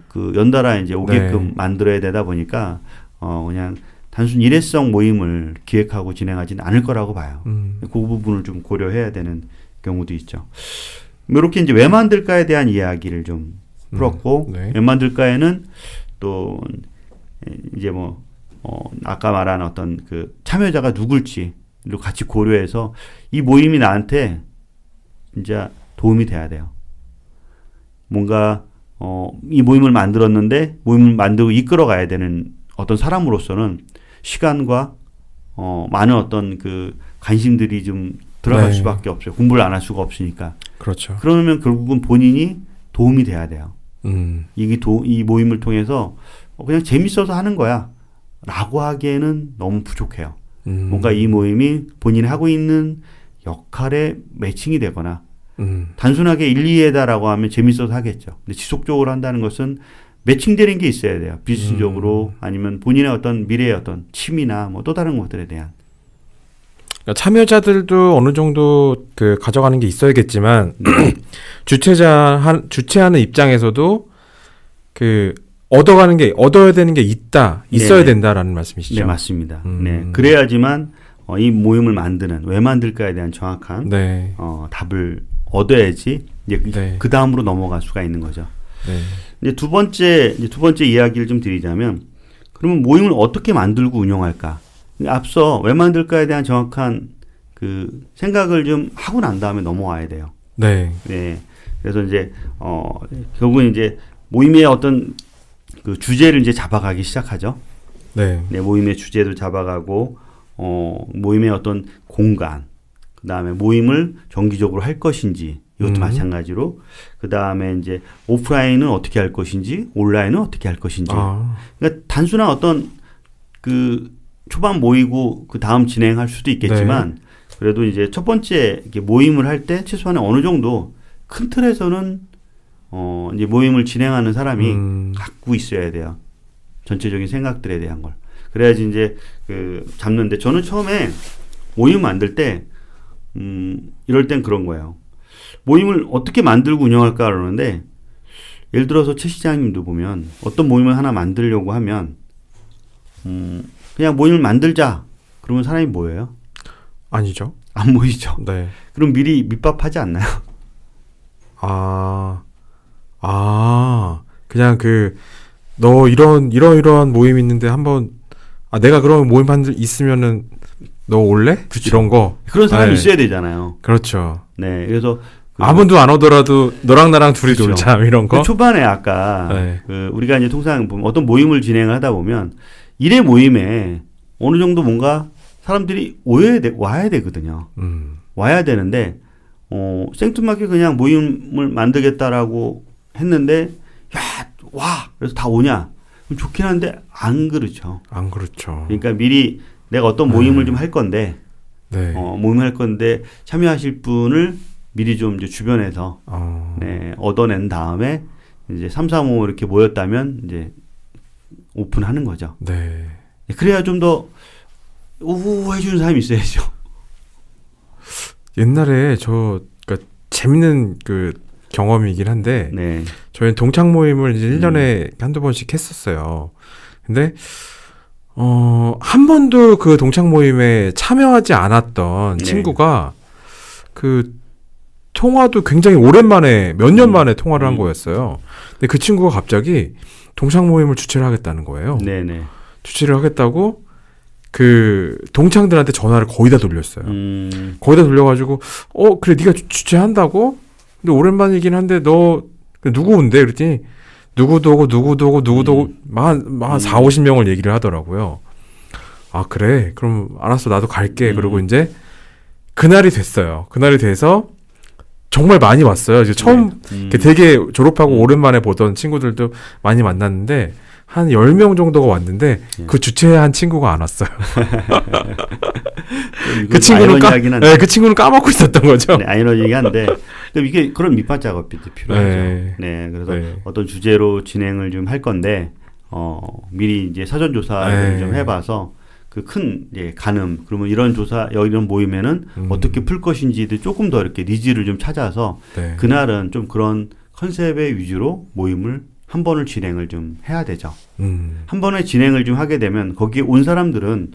그 연달아 이제 오게끔 네. 만들어야 되다 보니까 그냥 단순 일회성 모임을 기획하고 진행하지는 않을 거라고 봐요. 그 부분을 좀 고려해야 되는 경우도 있죠. 이렇게 이제 왜 만들까에 대한 이야기를 좀 풀었고 네. 왜 만들까에는 또 이제 뭐 아까 말한 어떤 그 참여자가 누굴지 같이 고려해서 이 모임이 나한테 진짜 도움이 돼야 돼요. 뭔가 이 모임을 만들었는데 모임을 만들고 이끌어가야 되는 어떤 사람으로서는 시간과 많은 어떤 그 관심들이 좀 들어갈 네. 수밖에 없어요. 공부를 안 할 수가 없으니까. 그렇죠. 그러면 결국은 본인이 도움이 돼야 돼요. 이 모임을 통해서 그냥 재밌어서 하는 거야 라고 하기에는 너무 부족해요. 뭔가 이 모임이 본인이 하고 있는 역할에 매칭이 되거나 단순하게 1, 2회다라고 하면 재밌어서 하겠죠. 근데 지속적으로 한다는 것은 매칭되는 게 있어야 돼요. 비즈니스적으로 아니면 본인의 어떤 미래의 어떤 취미나 뭐 또 다른 것들에 대한. 그러니까 참여자들도 어느 정도 그 가져가는 게 있어야겠지만 주최하는 입장에서도 그 얻어야 되는 게 있어야 네네. 된다라는 말씀이시죠? 네, 맞습니다. 네, 그래야지만 이 모임을 만드는 왜 만들까에 대한 정확한 네. 답을 얻어야지 이제 네. 그 다음으로 넘어갈 수가 있는 거죠. 네. 이제 두 번째 이야기를 좀 드리자면 그러면 모임을 어떻게 만들고 운영할까? 앞서 왜 만들까에 대한 정확한 그 생각을 좀 하고 난 다음에 넘어와야 돼요. 네. 네. 그래서 이제 결국은 이제 모임의 어떤 그 주제를 이제 잡아가기 시작하죠. 네. 네, 모임의 주제도 잡아가고 모임의 어떤 공간, 그 다음에 모임을 정기적으로 할 것인지 이것도 마찬가지로 그 다음에 이제 오프라인은 어떻게 할 것인지 온라인은 어떻게 할 것인지. 그러니까 단순한 어떤 그 초반 모이고 그 다음 진행할 수도 있겠지만 그래도 이제 첫 번째 이렇게 모임을 할 때 최소한 어느 정도 큰 틀에서는 이제 모임을 진행하는 사람이 갖고 있어야 돼요. 전체적인 생각들에 대한 걸. 그래야지 이제 그 잡는데 저는 처음에 모임 만들 때 이럴 땐 그런 거예요. 모임을 어떻게 만들고 운영할까 그러는데 예를 들어서 최 시장님도 보면 어떤 모임을 하나 만들려고 하면 그냥 모임을 만들자 그러면 사람이 모여요? 아니죠. 안 모이죠. 네. 그럼 미리 밑밥하지 않나요? 그냥 너 이러한 모임 있는데 한번 내가 그런 모임 있으면은 너 올래? 그쵸. 이런 거. 그런 사람이 네. 있어야 되잖아요. 그렇죠. 네, 그래서 아무도 안 오더라도 너랑 나랑 둘이 그렇죠. 놀자 이런 거. 초반에 아까 네. 우리가 이제 통상 보면 어떤 모임을 진행을 하다 보면 일회 모임에 어느 정도 뭔가 사람들이 와야 되거든요. 와야 되는데 생뚱맞게 그냥 모임을 만들겠다라고 했는데 와 그래서 다 오냐? 그럼 좋긴 한데 안 그렇죠. 안 그렇죠. 그러니까 미리 내가 어떤 모임을 좀 할 건데 모임을 할 건데 참여하실 분을 미리 좀 이제 주변에서 얻어낸 다음에 이제 3, 4, 5 이렇게 모였다면 이제 오픈하는 거죠. 네. 그래야 좀 더 해주는 사람이 있어야죠. 옛날에 그러니까 재밌는 경험이긴 한데 네. 저희는 동창 모임을 이제 1년에 한두 번씩 했었어요. 근데 한 번도 그 동창 모임에 참여하지 않았던 친구가 통화도 굉장히 오랜만에 몇 년 만에 통화를 한 거였어요. 근데 그 친구가 갑자기 동창 모임을 주최를 하겠다는 거예요. 네네. 주최를 하겠다고 그 동창들한테 전화를 거의 다 돌렸어요. 거의 다 돌려가지고 그래 네가 주최한다고? 근데 오랜만이긴 한데 너 누구 온대? 그랬더니 누구도 오고 한 4, 50명을 얘기를 하더라고요. 아 그래? 그럼 알았어 나도 갈게. 그리고 이제 그날이 됐어요. 그날이 돼서 정말 많이 왔어요. 이제 처음 되게 졸업하고 오랜만에 보던 친구들도 많이 만났는데 한 10명 정도가 왔는데 그 주최한 친구가 안 왔어요. 그 친구는 까먹고 있었던 거죠. 네, 아이러니긴 한데 이게 그런 밑밥 작업이 필요하죠. 네, 그래서 어떤 주제로 진행을 좀 할 건데 미리 이제 사전 조사를 좀 해봐서 그 큰 가늠 그러면 이런 조사 이런 모임에는 어떻게 풀 것인지도 조금 더 이렇게 니즈를 좀 찾아서 그날은 좀 그런 컨셉의 위주로 모임을 한 번을 진행을 좀 해야 되죠. 한 번에 진행을 좀 하게 되면 거기에 온 사람들은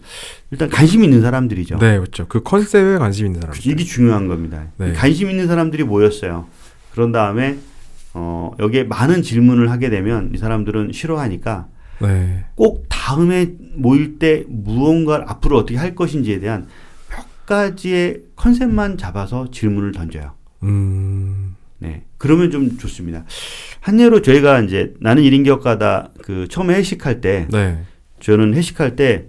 일단 관심 있는 사람들이죠. 네, 그렇죠. 그 컨셉에 관심 있는 사람들. 이게 중요한 겁니다. 네. 관심 있는 사람들이 모였어요. 그런 다음에 여기에 많은 질문을 하게 되면 이 사람들은 싫어하니까 꼭 다음에 모일 때 무언가를 앞으로 어떻게 할 것인지에 대한 몇 가지의 컨셉만 잡아서 질문을 던져요. 네, 그러면 좀 좋습니다. 한 예로 저희가 이제 나는 1인 기업가다 그 처음에 회식할 때 저는 회식할 때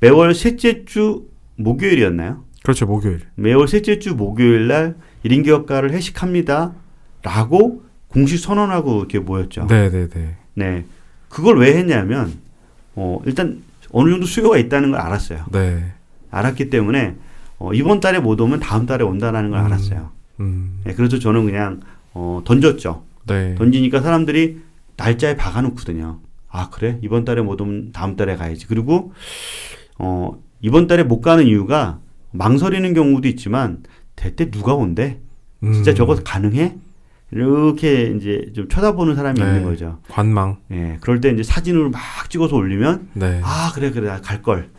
매월 셋째 주 목요일이었나요? 그렇죠, 목요일. 매월 셋째 주 목요일 날 1인 기업가를 회식합니다라고 공식 선언하고 이렇게 모였죠. 네, 그걸 왜 했냐면 일단 어느 정도 수요가 있다는 걸 알았어요. 알았기 때문에 이번 달에 못 오면 다음 달에 온다는 걸 알았어요. 네, 그래서 저는 그냥 던졌죠. 던지니까 사람들이 날짜에 박아놓거든요. 아 그래? 이번 달에 못 오면 다음 달에 가야지. 그리고 이번 달에 못 가는 이유가 망설이는 경우도 있지만 대체 누가 온대? 진짜 저거 가능해? 이렇게 이제 좀 쳐다보는 사람이 있는 거죠. 관망. 네, 그럴 때 이제 사진으로 막 찍어서 올리면 아 그래 갈 걸.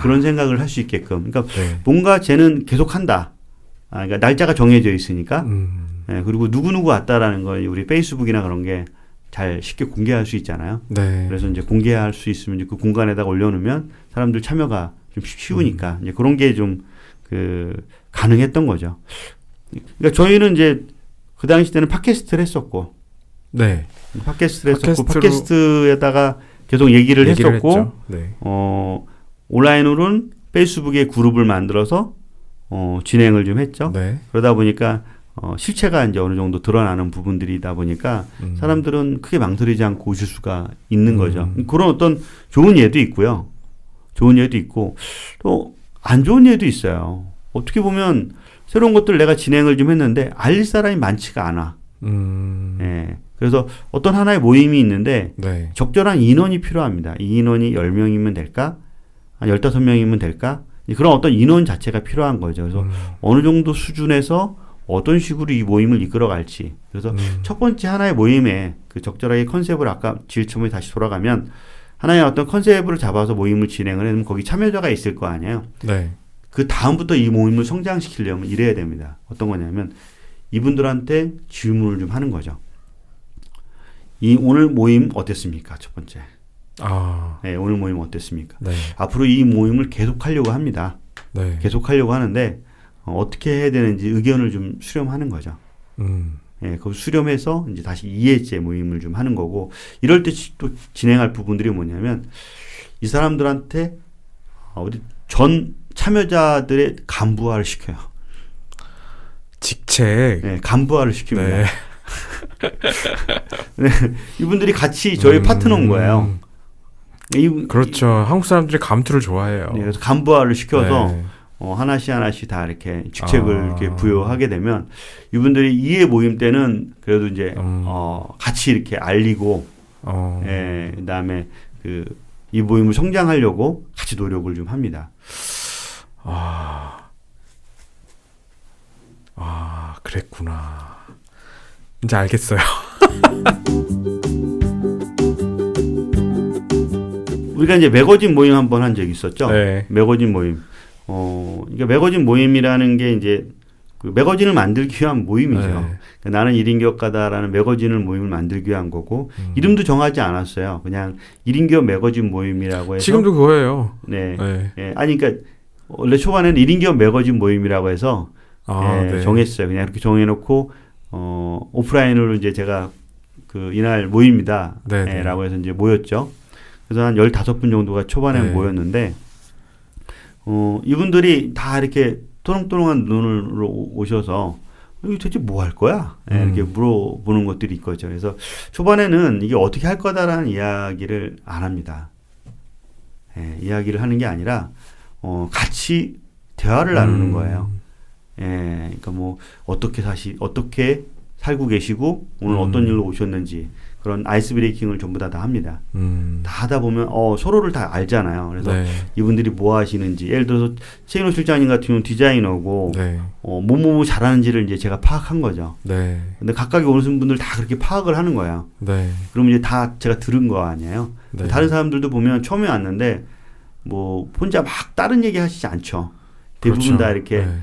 그런 생각을 할 수 있게끔. 그러니까 뭔가 쟤는 계속 한다. 그러니까 날짜가 정해져 있으니까. 네, 그리고 누구누구 왔다라는 걸 우리 페이스북이나 그런 게 잘 쉽게 공개할 수 있잖아요. 그래서 이제 공개할 수 있으면 이제 그 공간에다가 올려놓으면 사람들 참여가 좀 쉬우니까 이제 그런 게 좀 가능했던 거죠. 그러니까 저희는 이제 그 당시 때는 팟캐스트를 했었고, 팟캐스트에다가 계속 얘기를 했었고, 온라인으로는 페이스북에 그룹을 만들어서 진행을 좀 했죠. 그러다 보니까 실체가 이제 어느 정도 드러나는 부분들이다 보니까 사람들은 크게 망설이지 않고 오실 수가 있는 거죠. 그런 어떤 좋은 예도 있고요. 좋은 예도 있고 또 안 좋은 예도 있어요. 어떻게 보면 새로운 것들 내가 진행을 좀 했는데 알릴 사람이 많지가 않아. 예. 그래서 어떤 하나의 모임이 있는데 적절한 인원이 필요합니다. 이 인원이 10명이면 될까? 한 15명이면 될까? 그런 어떤 인원 자체가 필요한 거죠. 그래서 어느 정도 수준에서 어떤 식으로 이 모임을 이끌어갈지. 그래서 첫 번째 하나의 모임에 그 적절하게 컨셉을 아까 질처음에 다시 돌아가면 하나의 어떤 컨셉을 잡아서 모임을 진행을 하면 거기 참여자가 있을 거 아니에요. 그 다음부터 이 모임을 성장시키려면 이래야 됩니다. 어떤 거냐면 이분들한테 질문을 좀 하는 거죠. 오늘 모임 어땠습니까? 첫 번째. 네, 오늘 모임 어땠습니까? 앞으로 이 모임을 계속하려고 합니다. 계속하려고 하는데 어떻게 해야 되는지 의견을 좀 수렴하는 거죠. 예, 그 수렴해서 이제 다시 2회째 모임을 좀 하는 거고, 이럴 때 또 진행할 부분들이 뭐냐면 이 사람들한테 우리 전 참여자들의 간부화를 시켜요. 직책. 네, 간부화를 시킵니다. 네, 이분들이 같이 저희 파트너인 거예요. 그렇죠. 한국 사람들이 감투를 좋아해요. 네, 그래서 간부화를 시켜서 하나씩 다 이렇게 직책을 이렇게 부여하게 되면 이분들이 2회 모임 때는 그래도 이제 같이 이렇게 알리고, 예, 그다음에 이 모임을 성장하려고 같이 노력을 좀 합니다. 그랬구나. 이제 알겠어요. 우리가 이제 매거진 모임 한번 한 적이 있었죠. 매거진 모임. 그러니까 매거진 모임이라는 게 이제 그 매거진을 만들기 위한 모임이죠. 그러니까 나는 1인 기업가다라는 매거진을 모임을 만들기 위한 거고, 이름도 정하지 않았어요. 그냥 1인 기업 매거진 모임이라고 해서. 지금도 그거예요. 네. 예, 아니, 그러니까 원래 초반에는 1인 기업 매거진 모임이라고 해서 정했어요. 그냥 이렇게 정해놓고, 오프라인으로 이제 제가 이날 모입니다. 라고 해서 이제 모였죠. 그래서 한 15분 정도가 초반에 모였는데, 이분들이 다 이렇게 또롱또롱한 눈으로 오셔서 이거 대체 뭐 할 거야? 이렇게 물어보는 것들이 있거죠. 그래서 초반에는 이게 어떻게 할 거다라는 이야기를 안 합니다. 이야기를 하는 게 아니라 같이 대화를 나누는 거예요. 그러니까 뭐 어떻게 살고 계시고 오늘 어떤 일로 오셨는지 그런 아이스 브레이킹을 전부 다 합니다. 다 하다 보면 서로를 다 알잖아요. 그래서 네. 이분들이 뭐 하시는지 예를 들어서 최인호 실장님 같은 경우는 디자이너고 네. 뭐뭐 잘하는지를 이제 제가 파악한 거죠. 네. 근데 각각의 오신 분들 다 그렇게 파악을 하는 거예요. 네. 그러면 이제 다 제가 들은 거 아니에요. 네. 다른 사람들도 보면 처음에 왔는데 뭐 혼자 막 다른 얘기 하시지 않죠. 대부분 그렇죠. 다 이렇게 네.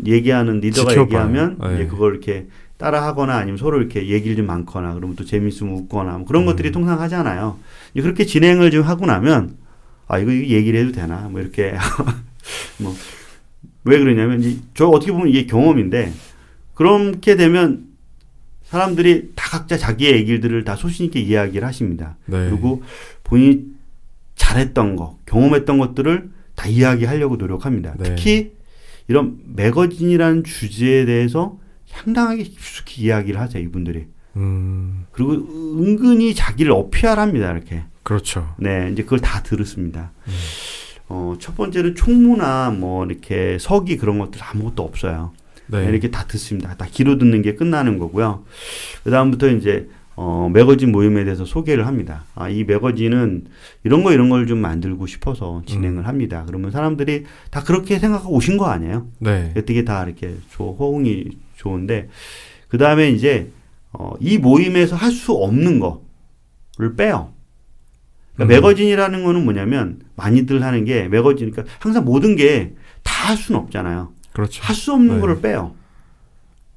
얘기하는 리더가 지켜봐요. 얘기하면 네. 이제 그걸 이렇게 따라하거나 아니면 서로 이렇게 얘기를 좀 많거나 그러면 또 재밌으면 웃거나 뭐 그런 것들이 통상 하잖아요. 그렇게 진행을 좀 하고 나면 이거 얘기를 해도 되나 뭐 이렇게 뭐 왜 그러냐면 이제 저 어떻게 보면 이게 경험인데 그렇게 되면 사람들이 다 각자 자기의 얘기들을 다 소신 있게 이야기를 하십니다. 네. 그리고 본인이 잘했던 거, 경험했던 것들을 다 이야기하려고 노력합니다. 네. 특히 이런 매거진이라는 주제에 대해서 상당하게 깊숙이 이야기를 하죠, 이분들이. 그리고 은근히 자기를 어필합니다, 이렇게. 그렇죠. 네, 이제 그걸 다 들었습니다. 첫 번째는 총무나 뭐 이렇게 서기 그런 것들 아무것도 없어요. 네. 이렇게 다 듣습니다. 다 귀로 듣는 게 끝나는 거고요. 그 다음부터 이제 매거진 모임에 대해서 소개를 합니다. 이 매거진은 이런 걸 좀 만들고 싶어서 진행을 합니다. 그러면 사람들이 다 그렇게 생각하고 오신 거 아니에요? 네. 되게 다 이렇게 호응이 좋은데 그 다음에 이제 이 모임에서 할 수 없는 거를 빼요. 그러니까 매거진이라는 거는 뭐냐면 많이들 하는 게 매거진, 그러니까 항상 모든 게 다 할 수는 없잖아요. 그렇죠. 할 수 없는 네. 거를 빼요.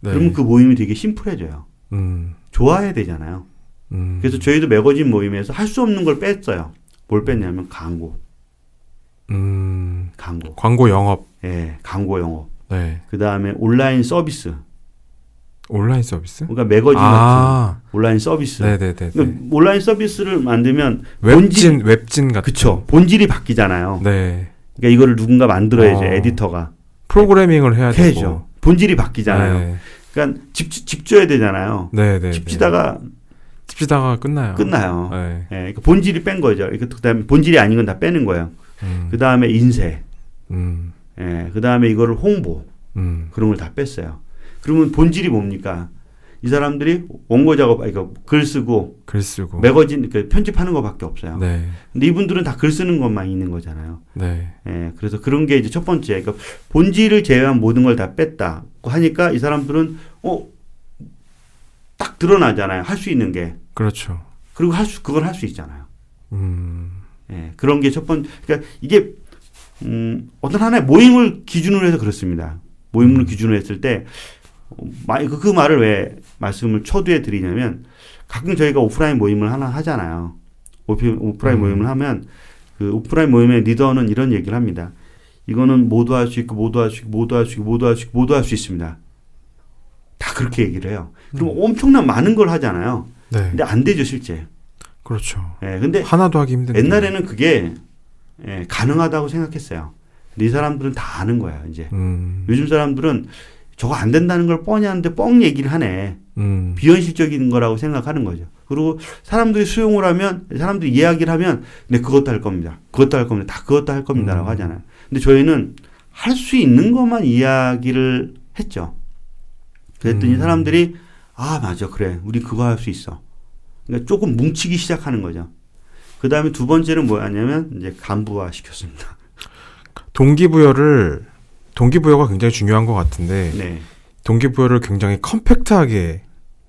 네. 그러면 그 모임이 되게 심플해져요. 좋아해야 되잖아요. 그래서 저희도 매거진 모임에서 할 수 없는 걸 뺐어요. 뭘 뺐냐면 광고. 광고. 광고 영업. 예, 광고 영업. 네. 그 다음에 온라인 서비스. 온라인 서비스? 그러니까 매거진 같은 온라인 서비스. 네네네. 그러니까 온라인 서비스를 만들면 웹진 같은. 그쵸. 본질이 바뀌잖아요. 네. 그러니까 이거를 누군가 만들어야죠. 에디터가. 프로그래밍을 해야 되고. 해야죠. 본질이 바뀌잖아요. 네. 그러니까 집 줘야 되잖아요. 네네. 집 지다가 끝나요. 네. 그러니까 본질이 뺀 거죠. 그다음에 본질이 아닌 건 다 빼는 거예요. 그다음에 인쇄. 그다음에 이거를 홍보. 그런 걸 다 뺐어요. 그러면 본질이 뭡니까? 이 사람들이 원고 작업, 글 쓰고 매거진 편집하는 거밖에 없어요. 네. 근데 이분들은 다 글 쓰는 것만 있는 거잖아요. 네. 그래서 그런 게 이제 첫 번째. 그러니까 본질을 제외한 모든 걸 다 뺐다고 하니까 이 사람들은 딱 드러나잖아요. 할 수 있는 게. 그렇죠. 그리고 그걸 할 수 있잖아요. 그런 게 첫 번째. 그러니까 이게 어떤 하나의 모임을 기준으로 해서 그렇습니다. 모임을 기준으로 했을 때 그 말을 왜 말씀을 초두에 드리냐면 가끔 저희가 오프라인 모임을 하나 하잖아요. 오프라인 모임을 하면 그 오프라인 모임의 리더는 이런 얘기를 합니다. 이거는 모두 할 수 있고 모두 할 수 있고 모두 할 수 있고 모두 할 수 있고 모두 할 수 있습니다. 다 그렇게 얘기를 해요. 그럼 엄청난 많은 걸 하잖아요. 네. 근데 안 되죠, 실제. 그렇죠. 근데 하나도 하기 힘든데. 옛날에는 그게 가능하다고 생각했어요. 근데 이 사람들은 다 아는 거야, 이제. 요즘 사람들은 저거 안 된다는 걸 뻔히 하는데 뻥 얘기를 하네. 비현실적인 거라고 생각하는 거죠. 그리고 사람들이 수용을 하면, 사람들이 이야기를 하면, 네, 그것도 할 겁니다. 그것도 할 겁니다. 다 그것도 할 겁니다. 라고 하잖아요. 근데 저희는 할 수 있는 것만 이야기를 했죠. 그랬더니 사람들이, 맞아. 그래. 우리 그거 할 수 있어. 그러니까 조금 뭉치기 시작하는 거죠. 그 다음에 두 번째는 뭐였냐면, 이제 간부화 시켰습니다. 동기부여가 굉장히 중요한 것 같은데 네. 동기부여를 굉장히 컴팩트하게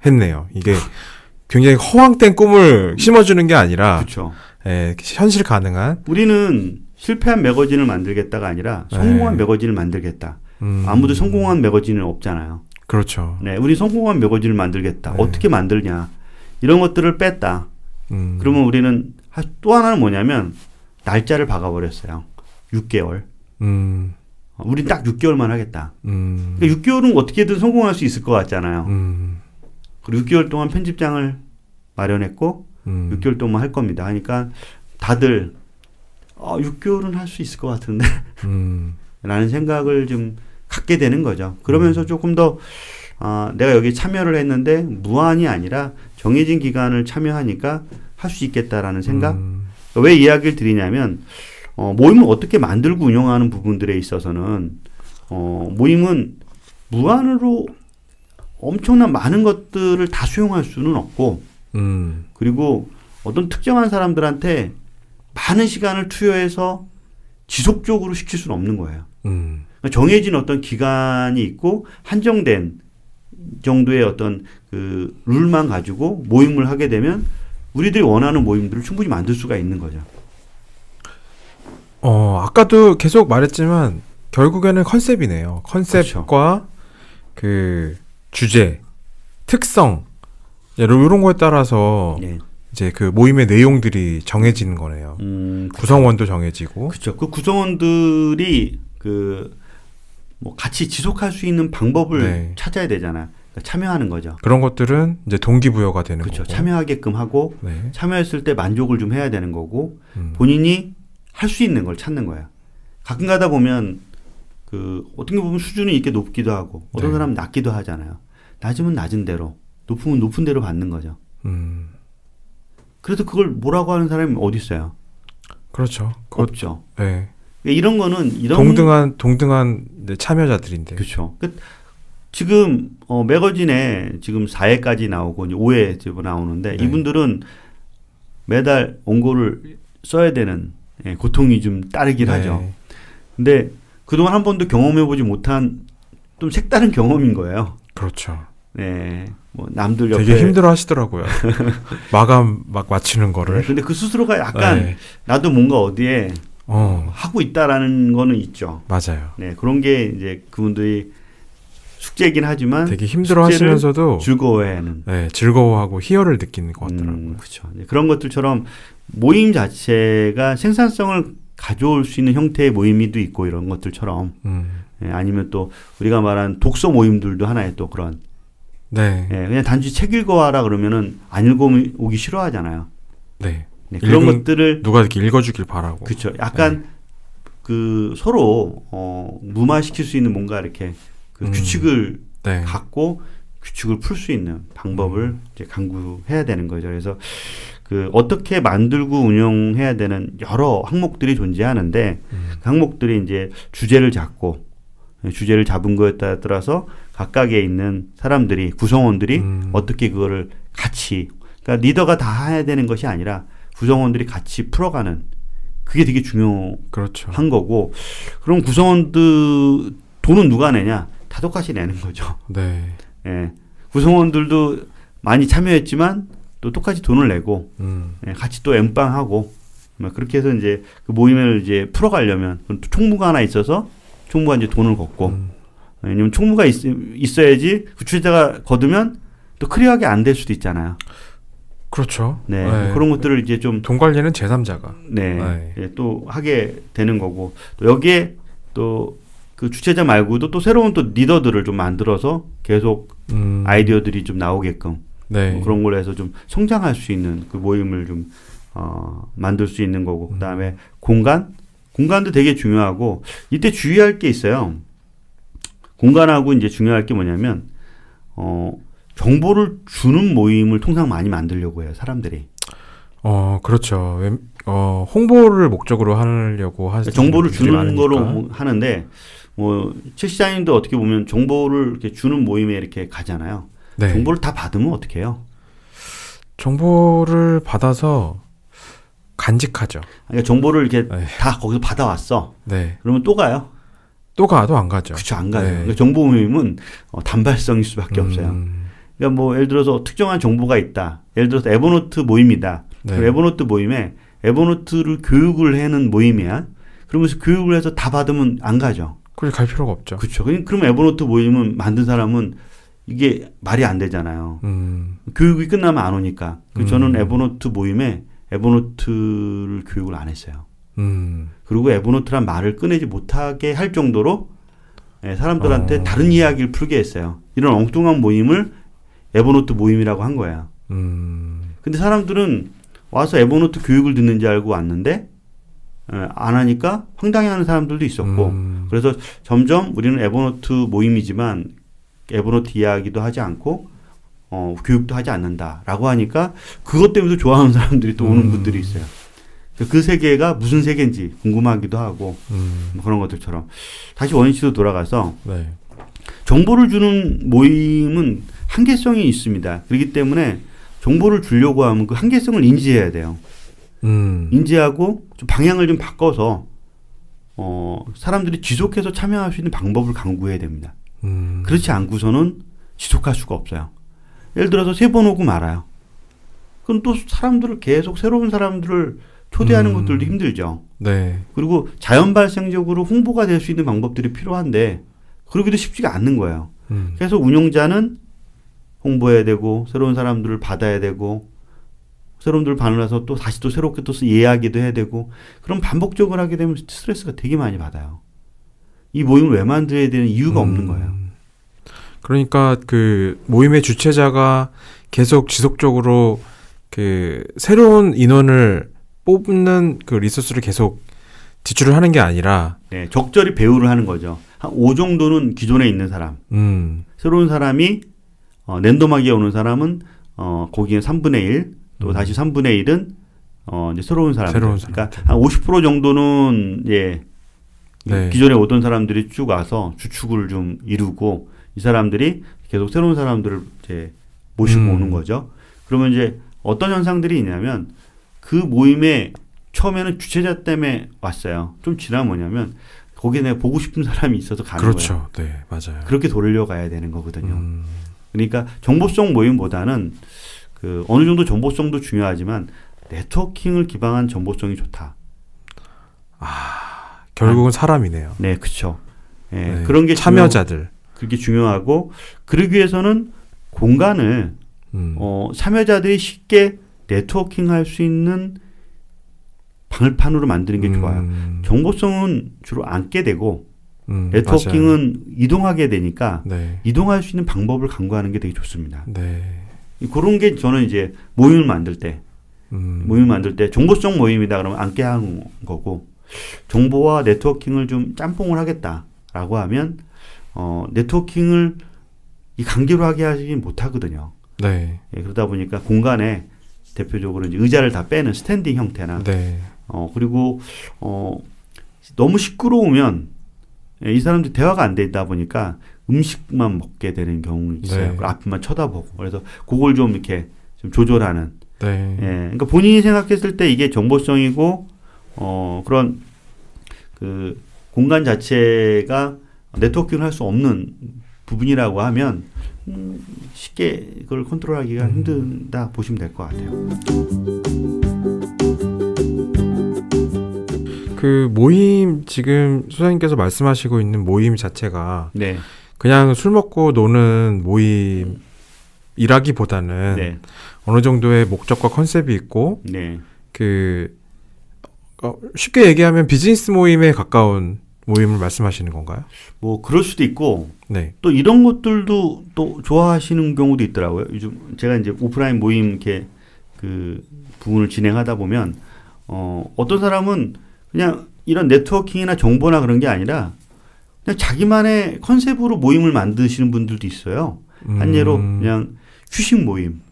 했네요. 이게 굉장히 허황된 꿈을 심어주는 게 아니라 그쵸. 현실 가능한. 우리는 실패한 매거진을 만들겠다가 아니라 성공한 매거진을 만들겠다. 아무도 성공한 매거진은 없잖아요. 그렇죠. 네, 우리 성공한 매거진을 만들겠다. 네. 어떻게 어떻게 만들냐. 이런 것들을 뺐다. 그러면 우리는 또 하나는 뭐냐면 날짜를 박아버렸어요. 6개월. 우린 딱 6개월만 하겠다. 그러니까 6개월은 어떻게든 성공할 수 있을 것 같잖아요. 그리고 6개월 동안 편집장을 마련했고 6개월 동안 할 겁니다. 하니까 다들 6개월은 할 수 있을 것 같은데 라는 생각을 좀 갖게 되는 거죠. 그러면서 조금 더 내가 여기 참여를 했는데 무한이 아니라 정해진 기간을 참여하니까 할 수 있겠다라는 생각. 왜 이야기를 드리냐면 모임을 어떻게 만들고 운영하는 부분들에 있어서는 모임은 무한으로 엄청난 많은 것들을 다 수용할 수는 없고 그리고 어떤 특정한 사람들한테 많은 시간을 투여해서 지속적으로 시킬 수는 없는 거예요. 그러니까 정해진 어떤 기간이 있고 한정된 정도의 어떤 그 룰만 가지고 모임을 하게 되면 우리들이 원하는 모임들을 충분히 만들 수가 있는 거죠. 아까도 계속 말했지만 결국에는 컨셉이네요. 컨셉과 그 주제, 특성 이런 거에 따라서 네. 이제 그 모임의 내용들이 정해지는 거네요. 구성원도 정해지고. 그렇죠. 그 구성원들이 뭐 같이 지속할 수 있는 방법을 네. 찾아야 되잖아요. 그러니까 참여하는 거죠. 그런 것들은 이제 동기부여가 되는 그렇죠. 거고. 참여하게끔 하고 네. 참여했을 때 만족을 좀 해야 되는 거고 본인이 할 수 있는 걸 찾는 거야. 가끔 가다 보면 어떻게 보면 수준이 이렇게 높기도 하고 어떤 네. 사람은 낮기도 하잖아요. 낮으면 낮은 대로, 높으면 높은 대로 받는 거죠. 그래도 그걸 뭐라고 하는 사람이 어디 있어요? 그렇죠. 없죠. 네. 이런 거는 동등한 참여자들인데. 그렇죠. 지금 매거진에 지금 4회까지 나오고 이제 5회 지금 나오는데 네. 이분들은 매달 원고를 써야 되는 고통이 좀 따르긴 네. 하죠. 근데 그동안 한 번도 경험해보지 못한 좀 색다른 경험인 거예요. 그렇죠. 네, 뭐 남들 옆에 되게 힘들어 하시더라고요. 마감 막 마치는 거를. 근데 그 스스로가 약간 네. 나도 뭔가 어디에 하고 있다라는 거는 있죠. 맞아요. 네, 그런 게 이제 그분들이 숙제이긴 하지만 되게 힘들어 하시면서도 즐거워하는. 네, 즐거워하고 희열을 느끼는 것 같더라고요. 그렇죠. 그런 것들처럼 모임 자체가 생산성을 가져올 수 있는 형태의 모임이도 있고 이런 것들처럼 아니면 또 우리가 말한 독서 모임들도 하나의 또 그런 네. 그냥 단지 책 읽어와라 그러면은 안 읽어오기 싫어하잖아요. 네. 그런 것들을 누가 이렇게 읽어주길 바라고. 그렇죠. 약간 서로 무마시킬 수 있는 뭔가 이렇게 규칙을 네. 갖고 규칙을 풀 수 있는 방법을 이제 강구해야 되는 거죠. 그래서 어떻게 만들고 운영해야 되는 여러 항목들이 존재하는데 그 항목들이 이제 주제를 잡은 거에 따라서 각각에 있는 사람들이 구성원들이 어떻게 그거를 같이 그러니까 리더가 다 해야 되는 것이 아니라 구성원들이 같이 풀어가는 그게 되게 중요한 그렇죠. 거고 그럼 구성원들 돈은 누가 내냐? 다 똑같이 내는 거죠. 네. 예. 구성원들도 많이 참여했지만 또 똑같이 돈을 내고 같이 또 엠빵하고 그렇게 해서 이제 그 모임을 이제 풀어가려면 총무가 하나 있어서 총무가 이제 돈을 걷고 왜냐면 총무가 있어야지 그 주체자가 거두면 또 클리어하게 안 될 수도 있잖아요. 그렇죠. 네. 그런 것들을 이제 좀 돈 관리는 제3자가 또 하게 되는 거고 또 여기에 또 그 주체자 말고도 또 새로운 또 리더들을 좀 만들어서 계속 아이디어들이 좀 나오게끔 네. 그런 걸로 해서 좀 성장할 수 있는 그 모임을 좀 만들 수 있는 거고 그다음에 공간도 되게 중요하고 이때 주의할 게 있어요. 공간하고 이제 중요할 게 뭐냐면 정보를 주는 모임을 통상 많이 만들려고 해요, 사람들이. 그렇죠. 홍보를 목적으로 하려고 하시는 정보를 주는 많으니까. 거로 하는데 최 시장님도 어떻게 보면 정보를 이렇게 주는 모임에 이렇게 가잖아요. 네. 정보를 다 받으면 어떻게 해요? 정보를 받아서 간직하죠. 그러니까 정보를 이렇게 다 거기서 받아왔어. 네. 그러면 또 가요? 또 가도 안 가죠. 그렇죠, 안 가요. 네. 그러니까 정보 모임은 단발성일 수밖에 없어요. 그러니까 뭐 예를 들어서 특정한 정보가 있다. 예를 들어서 에버노트 모임이다. 네. 그 에버노트 모임에 에버노트를 교육을 하는 모임이야. 그러면서 교육을 해서 다 받으면 안 가죠. 그걸 갈 필요가 없죠. 그렇죠. 그럼 에버노트 모임은 만든 사람은 이게 말이 안 되잖아요. 교육이 끝나면 안 오니까. 저는 에버노트 모임에 에버노트를 교육을 안 했어요. 그리고 에버노트란 말을 꺼내지 못하게 할 정도로 사람들한테 다른 이야기를 풀게 했어요. 이런 엉뚱한 모임을 에버노트 모임이라고 한 거야. 근데 사람들은 와서 에버노트 교육을 듣는 줄 알고 왔는데 안 하니까 황당해하는 사람들도 있었고 그래서 점점 우리는 에버노트 모임이지만 에버노트 이야기도 하지 않고 교육도 하지 않는다라고 하니까 그것 때문에 좋아하는 사람들이 또 오는 분들이 있어요. 그 세계가 무슨 세계인지 궁금하기도 하고 뭐 그런 것들처럼 다시 원위치로 돌아가서 네. 정보를 주는 모임은 한계성이 있습니다. 그렇기 때문에 정보를 주려고 하면 그 한계성을 인지해야 돼요. 인지하고 좀 방향을 좀 바꿔서 사람들이 지속해서 참여할 수 있는 방법을 강구해야 됩니다. 그렇지 않고서는 지속할 수가 없어요. 예를 들어서 3번 오고 말아요. 그럼 또 사람들을 계속 새로운 사람들을 초대하는 것들도 힘들죠. 네. 그리고 자연 발생적으로 홍보가 될 수 있는 방법들이 필요한데 그러기도 쉽지가 않는 거예요. 그래서 운영자는 홍보해야 되고 새로운 사람들을 받아야 되고 새로운 분들 반응해서 또 다시 또 새롭게 또 이해하기도 해야 되고 그럼 반복적으로 하게 되면 스트레스가 되게 많이 받아요. 이 모임을 왜 만들어야 되는 이유가 없는 거예요. 그러니까 그 모임의 주최자가 계속 지속적으로 그 새로운 인원을 뽑는 그 리소스를 계속 지출을 하는 게 아니라 네, 적절히 배우를 하는 거죠. 한 5 정도는 기존에 있는 사람. 새로운 사람이 랜덤하게 오는 사람은 거기에 3분의 1, 또 다시 3분의 1은 이제 새로운 사람들. 그러니까 한 50% 정도는 예. 네. 기존에 오던 사람들이 쭉 와서 주축을 좀 이루고 이 사람들이 계속 새로운 사람들을 이제 모시고 오는 거죠. 그러면 이제 어떤 현상들이 있냐면 그 모임에 처음에는 주최자 때문에 왔어요. 좀 지나면 뭐냐면 거기에 내가 보고 싶은 사람이 있어서 가는 그렇죠. 거예요. 네, 맞아요. 그렇게 돌려가야 되는 거거든요. 그러니까 정보성 모임보다는 그 어느 정도 정보성도 중요하지만 네트워킹을 기반한 정보성이 좋다. 결국은 사람이네요. 네, 그렇죠. 예, 네, 그런 게 참여자들. 그게 중요하고 그러기 위해서는 공간을 참여자들이 쉽게 네트워킹할 수 있는 방을판으로 만드는 게 좋아요. 정보성은 주로 앉게 되고 네트워킹은 맞아요. 이동하게 되니까 네. 이동할 수 있는 방법을 강구하는 게 되게 좋습니다. 네. 그런 게 저는 이제 모임을 만들 때 정보성 모임이다 그러면 앉게 하는 거고 정보와 네트워킹을 좀 짬뽕을 하겠다라고 하면 네트워킹을 이 관계로 하게 하지 못하거든요. 네. 예, 그러다 보니까 공간에 대표적으로 이제 의자를 다 빼는 스탠딩 형태나 네. 그리고 너무 시끄러우면 이 사람들 대화가 안 되다 보니까 음식만 먹게 되는 경우 있어요. 네. 앞만 쳐다보고 그래서 그걸 좀 이렇게 좀 조절하는. 네. 예, 그러니까 본인이 생각했을 때 이게 정보성이고 그런 그 공간 자체가 네트워킹을 할 수 없는 부분이라고 하면 쉽게 그걸 컨트롤하기가 힘든다 보시면 될 것 같아요. 그 모임 지금 소장님께서 말씀하시고 있는 모임 자체가 네. 그냥 술 먹고 노는 모임이라기보다는 네. 어느 정도의 목적과 컨셉이 있고 네. 그 쉽게 얘기하면 비즈니스 모임에 가까운 모임을 말씀하시는 건가요? 뭐 그럴 수도 있고 네. 또 이런 것들도 또 좋아하시는 경우도 있더라고요. 요즘 제가 이제 오프라인 모임 이렇게 그 부분을 진행하다 보면 어떤 사람은 그냥 이런 네트워킹이나 정보나 그런 게 아니라 그냥 자기만의 컨셉으로 모임을 만드시는 분들도 있어요. 한 예로 그냥 휴식 모임.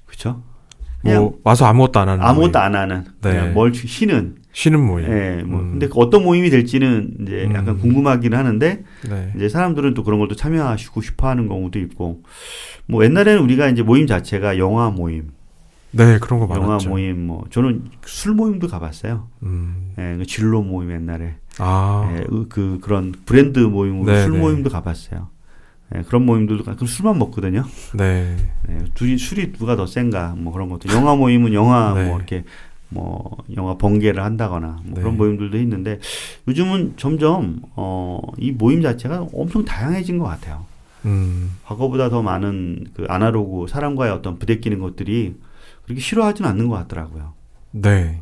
그렇죠? 뭐 와서 아무것도 안 하는 아무것도 모임. 안 하는 그냥 네. 뭘 쉬는 모임. 네, 뭐 근데 어떤 모임이 될지는 이제 약간 궁금하긴 하는데 네. 이제 사람들은 또 그런 걸 또 참여하시고 싶어하는 경우도 있고 뭐 옛날에는 우리가 이제 모임 자체가 영화 모임, 네 그런 거 많았죠. 영화 모임 뭐 저는 술 모임도 가봤어요. 예, 그 진로 모임 옛날에 예, 그런 브랜드 모임으로 네, 술 네. 모임도 가봤어요. 예, 그런 모임들도 그럼 술만 먹거든요. 네. 예, 술이 누가 더 센가 뭐 그런 것도 영화 모임은 영화 네. 뭐 이렇게 뭐 영화 번개를 한다거나 뭐 네. 그런 모임들도 있는데 요즘은 점점 이 모임 자체가 엄청 다양해진 것 같아요. 과거보다 더 많은 그 아날로그 사람과의 어떤 부대끼는 것들이 그렇게 싫어하지는 않는 것 같더라고요. 네.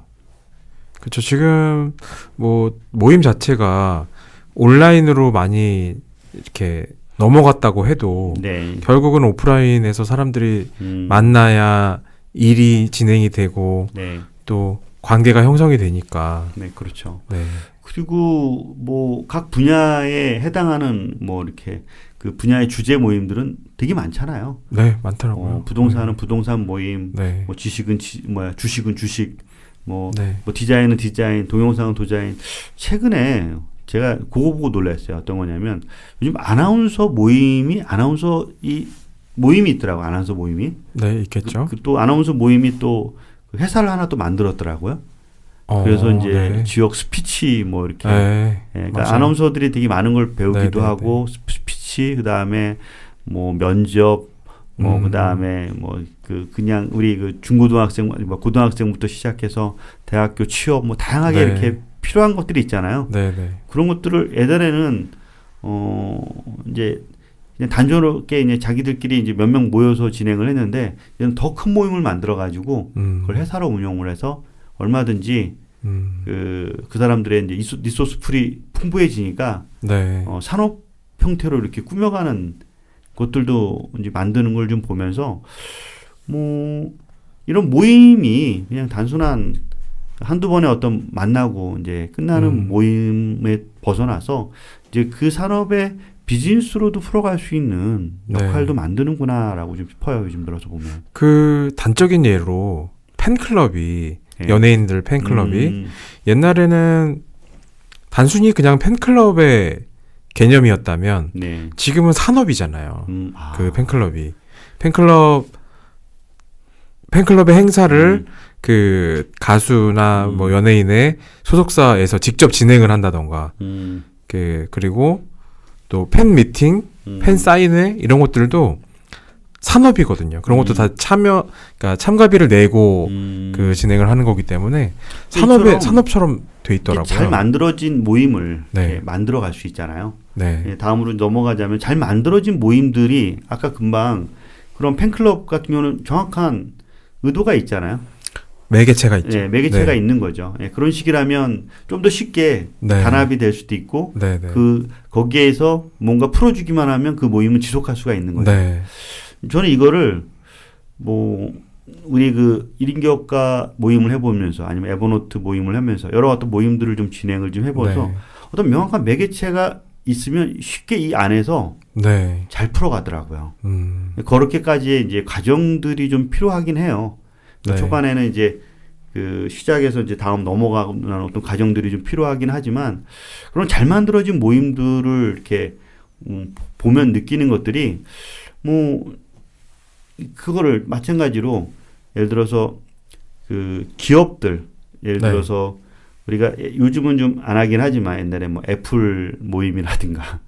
그렇죠. 지금 뭐 모임 자체가 온라인으로 많이 이렇게 넘어갔다고 해도 네. 결국은 오프라인에서 사람들이 만나야 일이 진행이 되고 네. 또 관계가 형성이 되니까. 네, 그렇죠. 네. 그리고 뭐 각 분야에 해당하는 뭐 이렇게 그 분야의 주제 모임들은 되게 많잖아요. 네, 많더라고요. 부동산은 부동산 모임, 네. 뭐 주식은 주식, 뭐, 네. 뭐 디자인은 디자인, 동영상은 디자인. 최근에 제가 그거 보고 놀랐어요. 어떤 거냐면 요즘 아나운서 모임이 있더라고. 아나운서 모임이. 네, 있겠죠. 또 아나운서 모임이 또 회사를 하나 또 만들었더라고요. 그래서 이제 네. 지역 스피치 뭐 이렇게 네, 그러니까 맞아요. 아나운서들이 되게 많은 걸 배우기도 네, 하고 스피치 그다음에 뭐 면접 뭐 그다음에 뭐 그냥 우리 그 중고등학생 뭐 고등학생부터 시작해서 대학교 취업 뭐 다양하게 네. 이렇게 필요한 것들이 있잖아요. 네, 네. 그런 것들을 예전에는 이제 그냥 단조롭게 이제 자기들끼리 이제 몇 명 모여서 진행을 했는데 이제는 더 큰 모임을 만들어 가지고 그걸 회사로 운영을 해서 얼마든지 그 사람들의 이제 리소스 풀이 풍부해지니까 네. 산업 형태로 이렇게 꾸며가는 것들도 이제 만드는 걸 좀 보면서 뭐 이런 모임이 그냥 단순한 한두 번에 어떤 만나고 이제 끝나는 모임에 벗어나서 이제 그 산업의 비즈니스로도 풀어갈 수 있는 역할도 네. 만드는구나라고 좀 싶어요. 요즘 들어서 보면. 그 단적인 예로 팬클럽이 연예인들 팬클럽이 옛날에는 단순히 그냥 팬클럽의 개념이었다면 네. 지금은 산업이잖아요. 그 팬클럽의 행사를 그 가수나 뭐 연예인의 소속사에서 직접 진행을 한다던가 그리고 또 팬 미팅, 팬 사인회 이런 것들도 산업이거든요. 그런 것도 다 그러니까 참가비를 내고 그 진행을 하는 거기 때문에 산업처럼 돼 있더라고요. 잘 만들어진 모임을 네. 만들어 갈 수 있잖아요. 네. 다음으로 넘어가자면 잘 만들어진 모임들이 아까 금방 그런 팬클럽 같은 경우는 정확한 의도가 있잖아요. 매개체가 있죠. 네, 매개체가 네. 있는 거죠. 그런 식이라면 좀 더 쉽게 네. 단합이 될 수도 있고 네, 네. 거기에서 뭔가 풀어주기만 하면 그 모임은 지속할 수가 있는 거죠. 네. 저는 이거를 뭐 우리 그 1인 기업가 모임을 해보면서 아니면 에버노트 모임을 하면서 여러 어떤 모임들을 좀 진행을 좀 해봐서 네. 어떤 명확한 매개체가 있으면 쉽게 이 안에서 네. 잘 풀어가더라고요. 그렇게까지의 이제 과정들이 좀 필요하긴 해요. 네. 초반에는 이제 그 시작에서 이제 다음 넘어가는 어떤 과정들이 좀 필요하긴 하지만 그런 잘 만들어진 모임들을 이렇게 보면 느끼는 것들이 뭐 그거를 마찬가지로 예를 들어서 그 기업들 예를 네. 들어서 우리가 요즘은 좀 안 하긴 하지만 옛날에 뭐 애플 모임이라든가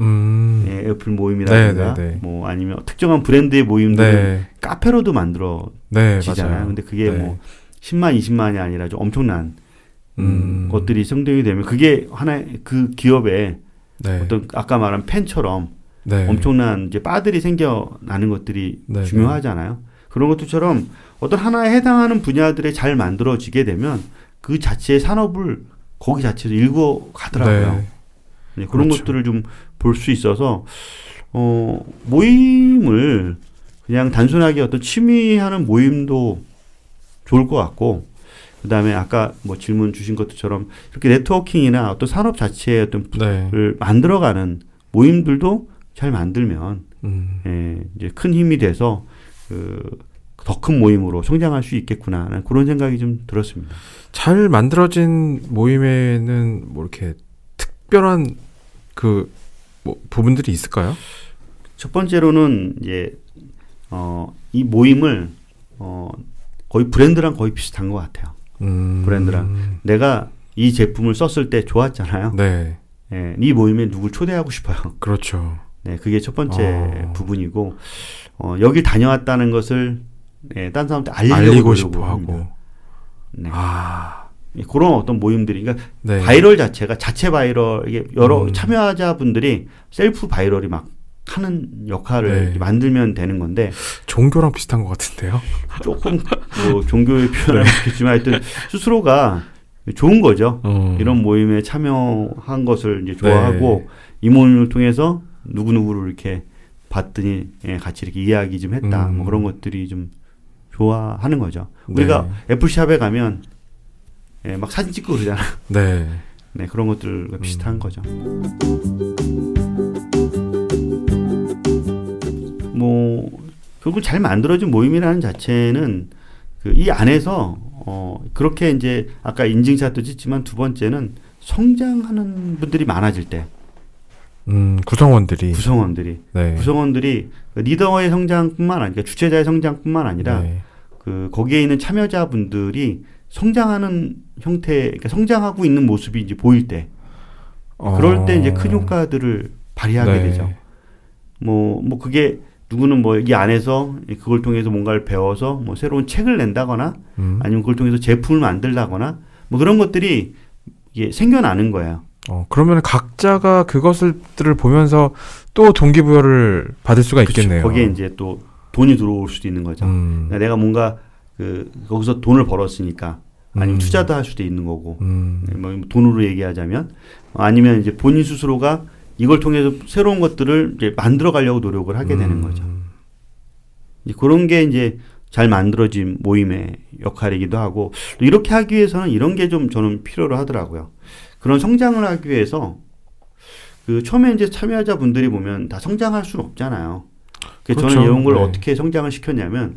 예, 애플 모임이라든가 네, 네, 네. 뭐 아니면 특정한 브랜드의 모임들은 네. 카페로도 만들어지잖아요. 맞아요. 근데 그게 네. 뭐 10만, 20만이 아니라 좀 엄청난 것들이 성장이 되면 그게 하나의 그 기업의 네. 어떤 아까 말한 팬처럼 네. 엄청난 이제 바들이 생겨나는 것들이 네, 중요하잖아요. 그런 것들처럼 어떤 하나에 해당하는 분야들에 잘 만들어지게 되면 그 자체의 산업을 거기 자체에서 일궈 가더라고요. 네. 네, 그런 그렇죠. 것들을 좀 볼 수 있어서 모임을 그냥 단순하게 어떤 취미하는 모임도 좋을 것 같고 그다음에 아까 뭐 질문 주신 것처럼 이렇게 네트워킹이나 어떤 산업 자체의 어떤 네. 를 만들어가는 모임들도 잘 만들면 이제 큰 힘이 돼서 더 큰 모임으로 성장할 수 있겠구나 그런 생각이 좀 들었습니다. 잘 만들어진 모임에는 뭐 이렇게 특별한 그 뭐 부분들이 있을까요? 첫 번째로는 이제 이 모임을 거의 브랜드랑 거의 비슷한 것 같아요. 브랜드랑 내가 이 제품을 썼을 때 좋았잖아요. 네. 예, 이 모임에 누굴 초대하고 싶어요. 그렇죠. 네, 그게 첫 번째 부분이고 여길 다녀왔다는 것을 딴 사람한테 알리고 싶어 하고. 네. 그런 어떤 모임들이 그러니까 네. 바이럴 자체가 자체 바이럴 이게 여러 참여자분들이 셀프 바이럴이 막 하는 역할을 네. 만들면 되는 건데 종교랑 비슷한 것 같은데요. 조금 뭐 종교의 표현을 했지만 하여튼 스스로가 좋은 거죠. 이런 모임에 참여한 것을 이제 좋아하고 네. 이 모임을 통해서 누구누구를 이렇게 봤더니 같이 이렇게 이야기 좀 했다. 뭐 그런 것들이 좀 좋아하는 거죠. 우리가 애플샵에 가면 예, 막 사진 찍고 그러잖아. 네. 네, 그런 것들과 비슷한 거죠. 뭐 결국 잘 만들어진 모임이라는 자체는 이 안에서 그렇게 이제 아까 인증샷도 찍지만 두 번째는 성장하는 분들이 많아질 때. 구성원들이 네. 구성원들이 리더의 성장뿐만 아니라 주최자의 성장뿐만 아니라 네. 거기에 있는 참여자분들이 성장하는 형태, 그러니까 성장하고 있는 모습이 이제 보일 때, 그럴 때 이제 큰 효과들을 발휘하게 네. 되죠. 뭐 그게 누구는 뭐 이 안에서 그걸 통해서 뭔가를 배워서 뭐 새로운 책을 낸다거나 아니면 그걸 통해서 제품을 만들다거나 뭐 그런 것들이 이게 생겨나는 거예요. 그러면 각자가 그것들을 보면서 또 동기부여를 받을 수가 그쵸. 있겠네요. 거기에 이제 또 돈이 들어올 수도 있는 거죠. 그러니까 내가 뭔가 거기서 돈을 벌었으니까 아니면 투자도 할 수도 있는 거고, 뭐 돈으로 얘기하자면 아니면 이제 본인 스스로가 이걸 통해서 새로운 것들을 이제 만들어 가려고 노력을 하게 되는 거죠. 이제 그런 게 이제 잘 만들어진 모임의 역할이기도 하고, 또 이렇게 하기 위해서는 이런 게 좀 저는 필요로 하더라고요. 그런 성장을 하기 위해서 처음에 이제 참여자 분들이 보면 다 성장할 수는 없잖아요. 그래서 그렇죠. 저는 이런 걸 네. 어떻게 성장을 시켰냐면,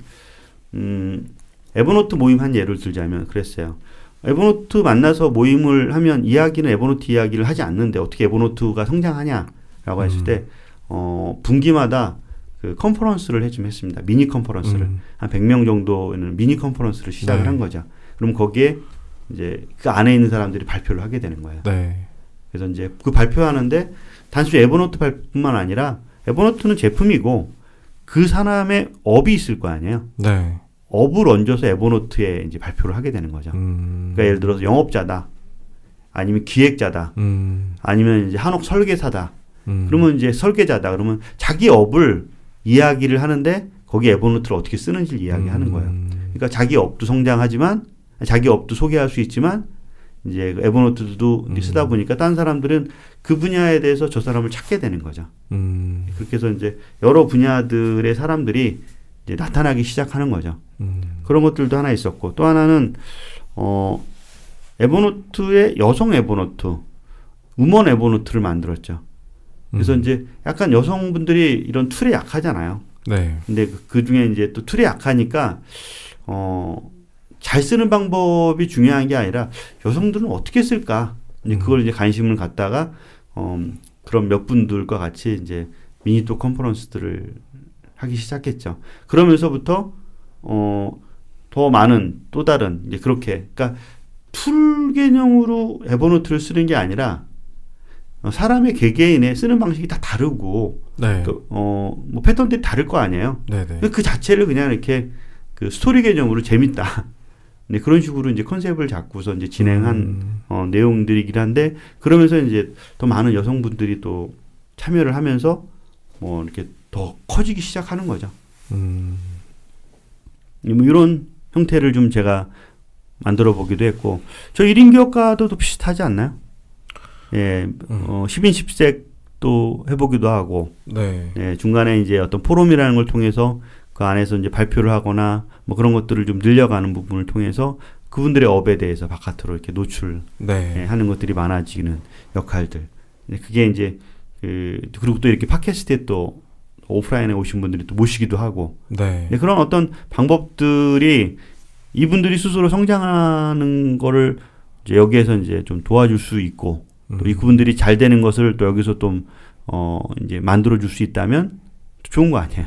에버노트 모임 한 예를 들자면 그랬어요. 에버노트 만나서 모임을 하면 이야기는 에버노트 이야기를 하지 않는데 어떻게 에버노트가 성장하냐라고 했을 때, 분기마다 그 컨퍼런스를 좀 했습니다. 미니 컨퍼런스를. 한 100명 정도는 미니 컨퍼런스를 시작을 네. 한 거죠. 그럼 거기에 이제 그 안에 있는 사람들이 발표를 하게 되는 거예요. 네. 그래서 이제 그 발표하는데 단순히 에버노트 발표뿐만 아니라 에버노트는 제품이고 그 사람의 업이 있을 거 아니에요. 네. 업을 얹어서 에버노트에 이제 발표를 하게 되는 거죠. 그러니까 예를 들어서 영업자다, 아니면 기획자다, 아니면 이제 한옥 설계사다. 그러면 이제 설계자다. 그러면 자기 업을 이야기를 하는데 거기 에버노트를 어떻게 쓰는지를 이야기하는 거예요. 그러니까 자기 업도 성장하지만 자기 업도 소개할 수 있지만 이제 에버노트도 쓰다 보니까 다른 사람들은 그 분야에 대해서 저 사람을 찾게 되는 거죠. 그렇게 해서 이제 여러 분야들의 사람들이 이제 나타나기 시작하는 거죠. 그런 것들도 하나 있었고, 또 하나는 에버노트의 여성 에버노트, 우먼 에버노트를 만들었죠. 그래서 이제 약간 여성분들이 이런 툴에 약하잖아요. 네. 근데 그 중에 이제 또 툴에 약하니까 잘 쓰는 방법이 중요한 게 아니라 여성들은 어떻게 쓸까? 이제 그걸 이제 관심을 갖다가 그런 몇 분들과 같이 이제 미니톡 컨퍼런스들을 하기 시작했죠. 그러면서부터 더 많은 또 다른 이제 그렇게, 그러니까 툴 개념으로 에버노트를 쓰는 게 아니라 사람의 개개인의 쓰는 방식이 다 다르고, 네. 뭐 패턴들이 다를 거 아니에요. 네네. 그 자체를 그냥 이렇게 그 스토리 개념으로 재밌다. 네, 그런 식으로 이제 컨셉을 잡고서 이제 진행한 내용들이긴 한데, 그러면서 이제 더 많은 여성분들이 또 참여를 하면서 뭐 이렇게 더 커지기 시작하는 거죠. 뭐 이런 형태를 좀 제가 만들어 보기도 했고, 저 1인 기업가도 비슷하지 않나요? 예, 10인 10색도 해보기도 하고, 네. 예, 중간에 이제 어떤 포럼이라는 걸 통해서 그 안에서 이제 발표를 하거나 뭐 그런 것들을 좀 늘려가는 부분을 통해서 그분들의 업에 대해서 바깥으로 이렇게 노출하는 네. 것들이 많아지는 역할들. 그게 이제 그리고 또 이렇게 팟캐스트에 또 오프라인에 오신 분들이 또 모시기도 하고, 네. 그런 어떤 방법들이 이분들이 스스로 성장하는 거를 이제 여기에서 이제 좀 도와줄 수 있고, 또 이분들이 잘 되는 것을 또 여기서 좀 이제 만들어줄 수 있다면 좋은 거 아니에요.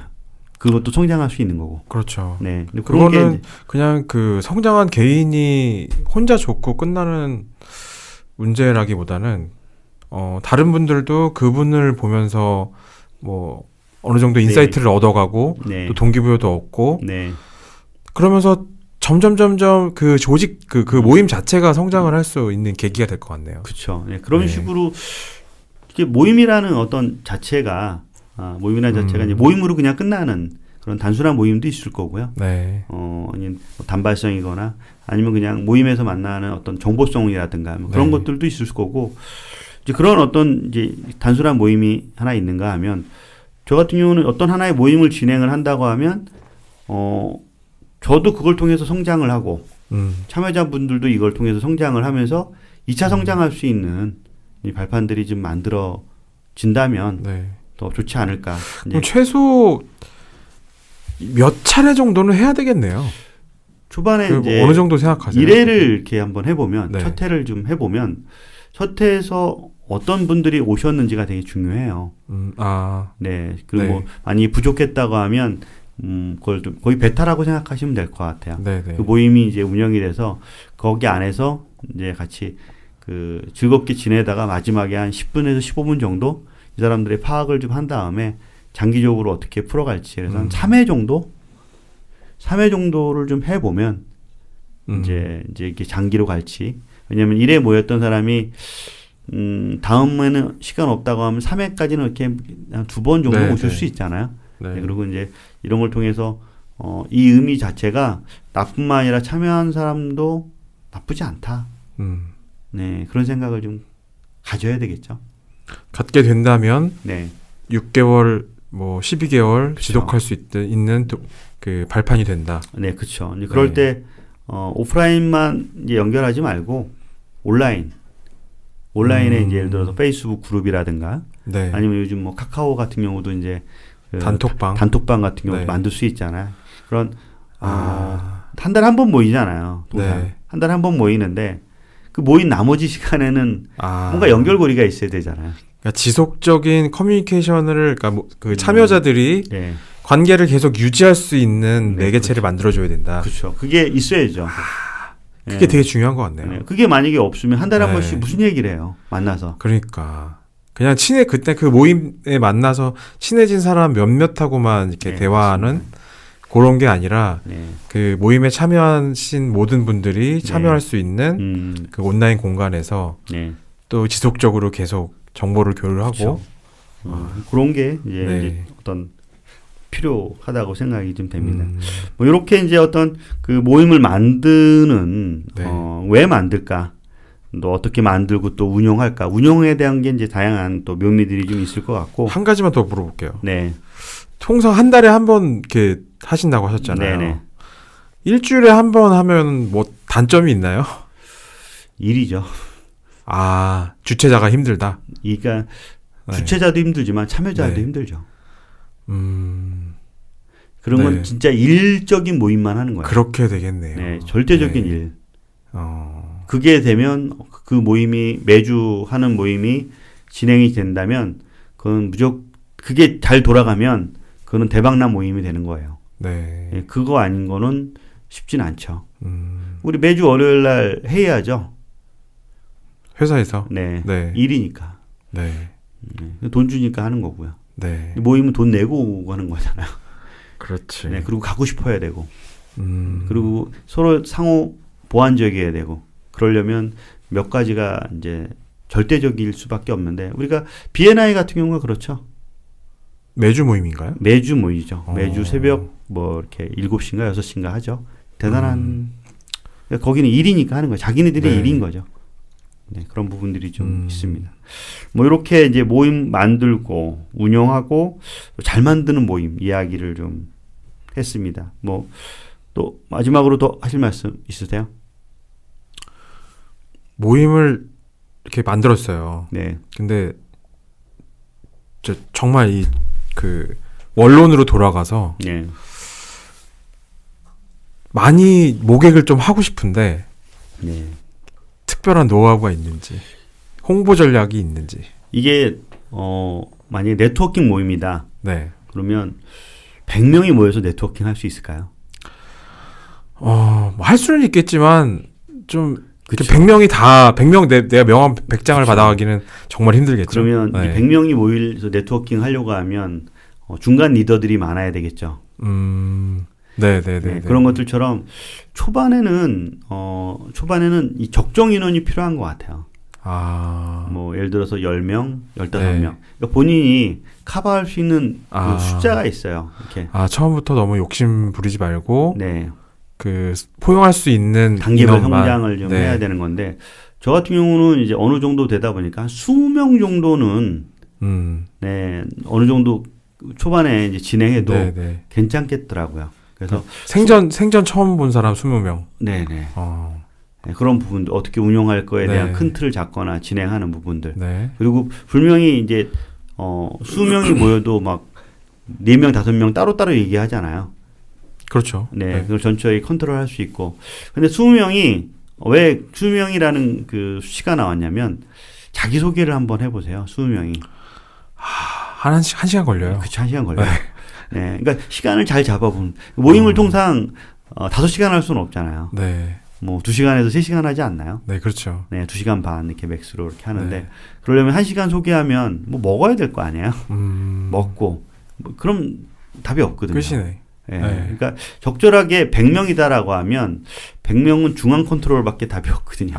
그것도 성장할 수 있는 거고. 그렇죠. 네. 그거는 그냥 그 성장한 개인이 혼자 좋고 끝나는 문제라기보다는 다른 분들도 그분을 보면서 뭐 어느 정도 인사이트를 얻어가고 또 동기부여도 얻고 그러면서 점점 그 조직 그 모임 자체가 성장을 할 수 있는 계기가 될 것 같네요. 그렇죠. 네, 그런 식으로 이게 모임이라는 어떤 자체가 이제 모임으로 그냥 끝나는 그런 단순한 모임도 있을 거고요. 네. 아니면 단발성이거나 아니면 그냥 모임에서 만나는 어떤 정보성이라든가 뭐 그런 것들도 있을 거고, 이제 그런 어떤 이제 단순한 모임이 하나 있는가 하면, 저 같은 경우는 어떤 하나의 모임을 진행을 한다고 하면 저도 그걸 통해서 성장을 하고 참여자분들도 이걸 통해서 성장을 하면서 2차 성장할 수 있는 이 발판들이 좀 만들어진다면 네. 더 좋지 않을까. 그럼 최소 몇 차례 정도는 해야 되겠네요. 초반에 이제 어느 정도 생각하세요? 1회를 이렇게 한번 해보면 네. 첫 회를 좀 해보면 첫 회에서 어떤 분들이 오셨는지가 되게 중요해요. 네. 그리고 네. 뭐 많이 부족했다고 하면 그걸 좀 거의 베타라고 생각하시면 될 것 같아요. 네네. 그 모임이 이제 운영이 돼서 거기 안에서 이제 같이 그 즐겁게 지내다가 마지막에 한 10분에서 15분 정도 이 사람들의 파악을 좀 한 다음에 장기적으로 어떻게 풀어갈지 그래서 한 3회 정도? 3회 정도를 좀 해보면 이제 이렇게 장기로 갈지. 왜냐면 1회 모였던 사람이 다음에는 시간 없다고 하면 3회까지는 이렇게 한 2번 정도 네, 오실 네. 수 있잖아요. 네. 네, 그리고 이제 이런 걸 통해서 이 의미 자체가 나뿐만 아니라 참여한 사람도 나쁘지 않다. 네, 그런 생각을 좀 가져야 되겠죠. 갖게 된다면 네. 6개월 뭐 12개월 그쵸. 지속할 수 있는 그 발판이 된다. 네, 그렇죠. 이제 그럴 때 오프라인만 이제 연결하지 말고 온라인에 이제 예를 들어서 페이스북 그룹이라든가 네. 아니면 요즘 뭐 카카오 같은 경우도 이제 그 단톡방 같은 경우 네. 만들 수 있잖아요. 그런 한 달에 한 번 모이잖아요. 네. 한 달에 한 번 모이는데 그 모인 나머지 시간에는 뭔가 연결고리가 있어야 되잖아요. 그러니까 지속적인 커뮤니케이션을 그러니까 그 참여자들이 네. 관계를 계속 유지할 수 있는 네, 매개체를 그렇죠. 만들어줘야 된다. 그렇죠. 그게 있어야죠. 그게 네. 되게 중요한 것 같네요. 네. 그게 만약에 없으면 한 달에 한 네. 번씩 무슨 얘기를 해요? 만나서. 그러니까 그냥 그때 그 모임에 만나서 친해진 사람 몇몇하고만 이렇게 네, 대화하는 맞습니다. 그런 게 아니라 네. 그 모임에 참여하신 모든 분들이 참여할 수 있는 그 온라인 공간에서 네. 또 지속적으로 계속 정보를 교류하고 그런 게 이제, 네. 이제 어떤 필요하다고 생각이 좀 됩니다. 뭐 이렇게 이제 어떤 그 모임을 만드는 네. 왜 만들까? 또 어떻게 만들고 또 운영할까? 운영에 대한 게 이제 다양한 또 묘미들이 좀 있을 것 같고. 한 가지만 더 물어볼게요. 네. 통상 한 달에 한 번 이렇게 하신다고 하셨잖아요. 네네. 일주일에 한 번 하면 뭐 단점이 있나요? 일이죠. 주최자가 힘들다. 그러니까 네. 주최자도 힘들지만 참여자도 네. 힘들죠. 네. 그러면 진짜 일적인 모임만 하는 거예요. 그렇게 되겠네요. 네, 절대적인 네. 일. 그게 되면 그 모임이 매주 하는 모임이 진행이 된다면 그건 그게 잘 돌아가면 그거는 대박난 모임이 되는 거예요. 네. 예, 그거 아닌 거는 쉽진 않죠. 우리 매주 월요일 날 회의하죠. 회사에서. 네. 네. 일이니까. 네. 돈 주니까 하는 거고요. 네. 모임은 돈 내고 하는 거잖아요. 그렇지. 네. 그리고 가고 싶어야 되고. 그리고 서로 상호 보완적이어야 되고. 그러려면 몇 가지가 이제 절대적일 수밖에 없는데 우리가 B&I 같은 경우가 그렇죠. 매주 모임인가요? 매주 모이죠. 매주 새벽 뭐 이렇게 7시인가 6시인가 하죠. 대단한 거기는 일이니까 하는 거예요. 자기네들의 네. 일인 거죠. 네, 그런 부분들이 좀 있습니다. 뭐 이렇게 이제 모임 만들고 운영하고 잘 만드는 모임 이야기를 좀 했습니다. 뭐 또 마지막으로 더 하실 말씀 있으세요? 모임을 이렇게 만들었어요. 네. 근데 정말 그 원론으로 돌아가서 네. 많이 모객을 좀 하고 싶은데 네. 특별한 노하우가 있는지 홍보 전략이 있는지. 이게 만약에 네트워킹 모임이다. 네. 그러면 100명이 모여서 네트워킹 할 수 있을까요? 뭐 할 수는 있겠지만 좀 그쵸. 100명 내가 명함 100장을 받아가기는 정말 힘들겠죠. 그러면 네. 이 100명이 모여서 네트워킹 하려고 하면 중간 리더들이 많아야 되겠죠. 네네네. 네, 그런 것들처럼 초반에는 이 적정 인원이 필요한 것 같아요. 뭐 예를 들어서 10명, 15명. 네. 그러니까 본인이 커버할 수 있는 그 숫자가 있어요. 이렇게. 처음부터 너무 욕심 부리지 말고 네. 그 포용할 수 있는 단계별 인원만. 성장을 좀 네. 해야 되는 건데 저 같은 경우는 이제 어느 정도 되다 보니까 한 20명 정도는 네, 어느 정도 초반에 이제 진행해도 네네. 괜찮겠더라고요. 그래서 생전 처음 본 사람 20명. 네네. 네, 그런 부분도 어떻게 운영할 거에 대한 네. 큰 틀을 잡거나 진행하는 부분들. 네. 그리고 분명히 이제 수명이 모여도 막 4명, 5명 따로따로 얘기하잖아요. 그렇죠. 네, 그걸 전체에 컨트롤할 수 있고. 근데 20명이 왜 20명이라는 그 수치가 나왔냐면 자기 소개를 한번 해보세요. 20명이. 한 시간 걸려요. 그쵸, 1시간 걸려요. 네, 그러니까 시간을 잘 잡아보는 모임을 통상 5시간 할 수는 없잖아요. 네. 뭐 2시간에서 3시간 하지 않나요? 네, 그렇죠. 네, 2시간 반 이렇게 맥스로 이렇게 하는데 네. 그러려면 1시간 소개하면 뭐 먹어야 될 거 아니에요? 먹고 그럼 답이 없거든요. 끝이네. 네. 네. 그러니까 적절하게 100명이다라고 하면 100명은 중앙 컨트롤밖에 답이 없거든요.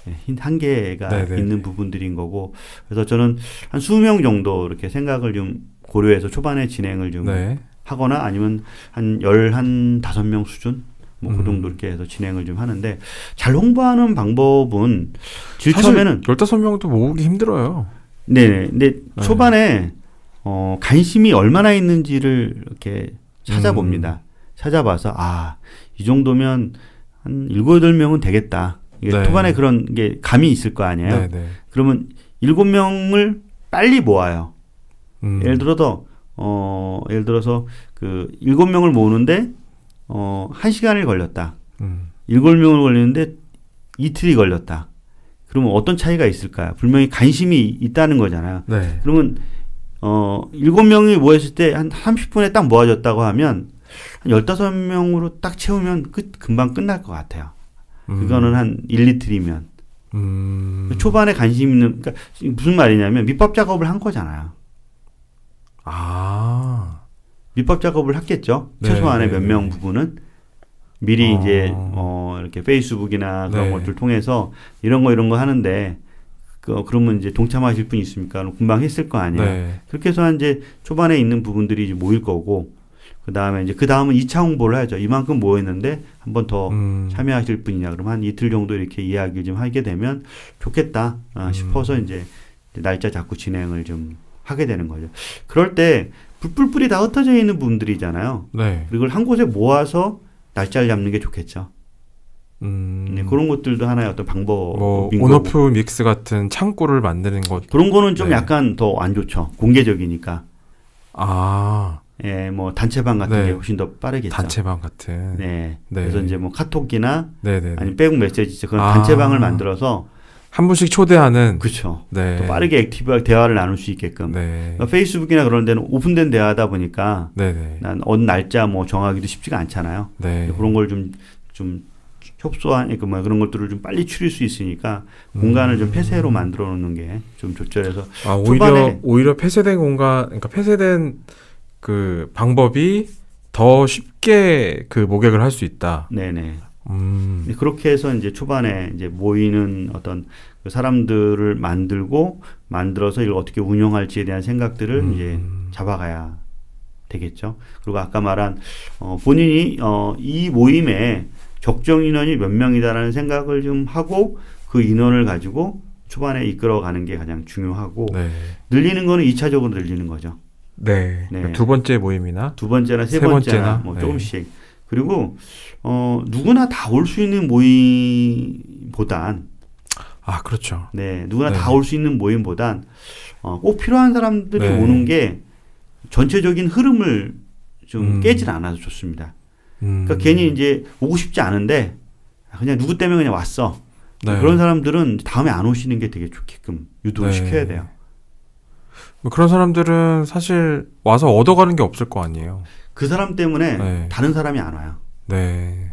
네, 한계가 네네. 있는 부분들인 거고 그래서 저는 한 20명 정도 이렇게 생각을 좀 고려해서 초반에 진행을 좀 네. 하거나 아니면 한 15명 수준 뭐 그 정도 이렇게 해서 진행을 좀 하는데 잘 홍보하는 방법은 제일 처음에는 15명도 모으기 힘들어요. 네, 근데 초반에 관심이 얼마나 있는지를 이렇게 찾아봅니다. 찾아봐서 이 정도면 한 7, 8명은 되겠다. 이게 네. 초반에 그런 게 감이 있을 거 아니에요. 네, 네. 그러면 7명을 빨리 모아요. 예를 들어서 그 7명을 모으는데 1시간이 걸렸다. 7명을 걸리는데 이틀이 걸렸다. 그러면 어떤 차이가 있을까요? 분명히 관심이 있다는 거잖아요. 네. 그러면 7명이 모였을 때 한 30분에 딱 모아졌다고 하면 한 15명으로 딱 채우면 금방 끝날 것 같아요. 그거는 한 1, 이틀이면. 초반에 관심 있는, 그러니까 무슨 말이냐면 밑밥 작업을 한 거잖아요. 밑밥 작업을 했겠죠. 네, 최소한의 네, 몇 명 부분은 미리 이제 이렇게 페이스북이나 그런 네. 것들 통해서 이런 거 하는데 그러면 이제 동참하실 분 있습니까? 금방 했을 거 아니에요. 네. 그렇게 해서 이제 초반에 있는 부분들이 이제 모일 거고 그 다음은 2차 홍보를 해야죠. 이만큼 모였는데 한 번 더 참여하실 분이냐 그러면 한 이틀 정도 이렇게 이야기를 좀 하게 되면 좋겠다 싶어서 이제 날짜 잡고 진행을 좀 하게 되는 거죠. 그럴 때 뿔뿔이 다 흩어져 있는 분들이잖아요. 네. 그걸 한 곳에 모아서 날짜를 잡는 게 좋겠죠. 네, 그런 것들도 하나의 어떤 방법인 뭐 거고. 온오프 믹스 같은 창구를 만드는 것. 그런 거는 좀 네. 약간 더 안 좋죠. 공개적이니까. 아. 예, 뭐 단체방 같은 네. 게 훨씬 더 빠르겠죠. 단체방 같은. 네. 네. 그래서 이제 뭐 카톡이나 네네. 아니 백업 메시지 그런 단체방을 만들어서 한 분씩 초대하는. 그렇죠. 네. 또 빠르게 액티브하게 대화를 나눌 수 있게끔. 네. 그러니까 페이스북이나 그런 데는 오픈된 대화다 보니까 네네. 난 어느 날짜 뭐 정하기도 쉽지가 않잖아요. 네. 그런 걸 좀 협소한 그런 것들을 좀 빨리 추릴 수 있으니까 공간을 좀 폐쇄로 만들어 놓는 게 좀 좋죠. 그래서 오히려 폐쇄된 공간, 그러니까 폐쇄된 그 방법이 더 쉽게 그 모객을 할 수 있다. 네네. 그렇게 해서 이제 초반에 이제 모이는 어떤 그 사람들을 만들어서 이걸 어떻게 운영할지에 대한 생각들을 이제 잡아가야 되겠죠. 그리고 아까 말한 본인이 이 모임에 적정 인원이 몇 명이다라는 생각을 좀 하고 그 인원을 가지고 초반에 이끌어가는 게 가장 중요하고 네. 늘리는 거는 2차적으로 늘리는 거죠. 네. 네. 두 번째 모임이나 두 번째나 세 번째나 번째나 뭐 네. 조금씩. 그리고 누구나 다 올 수 있는 모임보단 그렇죠. 네, 누구나 네. 다 올 수 있는 모임보단 꼭 필요한 사람들이 네. 오는 게 전체적인 흐름을 좀 깨질 않아서 좋습니다. 그러니까 괜히 이제 오고 싶지 않은데 그냥 누구 때문에 그냥 왔어. 네. 그런 사람들은 다음에 안 오시는 게 되게 좋게끔 유도를 네. 시켜야 돼요. 뭐 그런 사람들은 사실 와서 얻어가는 게 없을 거 아니에요. 그 사람 때문에 네. 다른 사람이 안 와요. 네.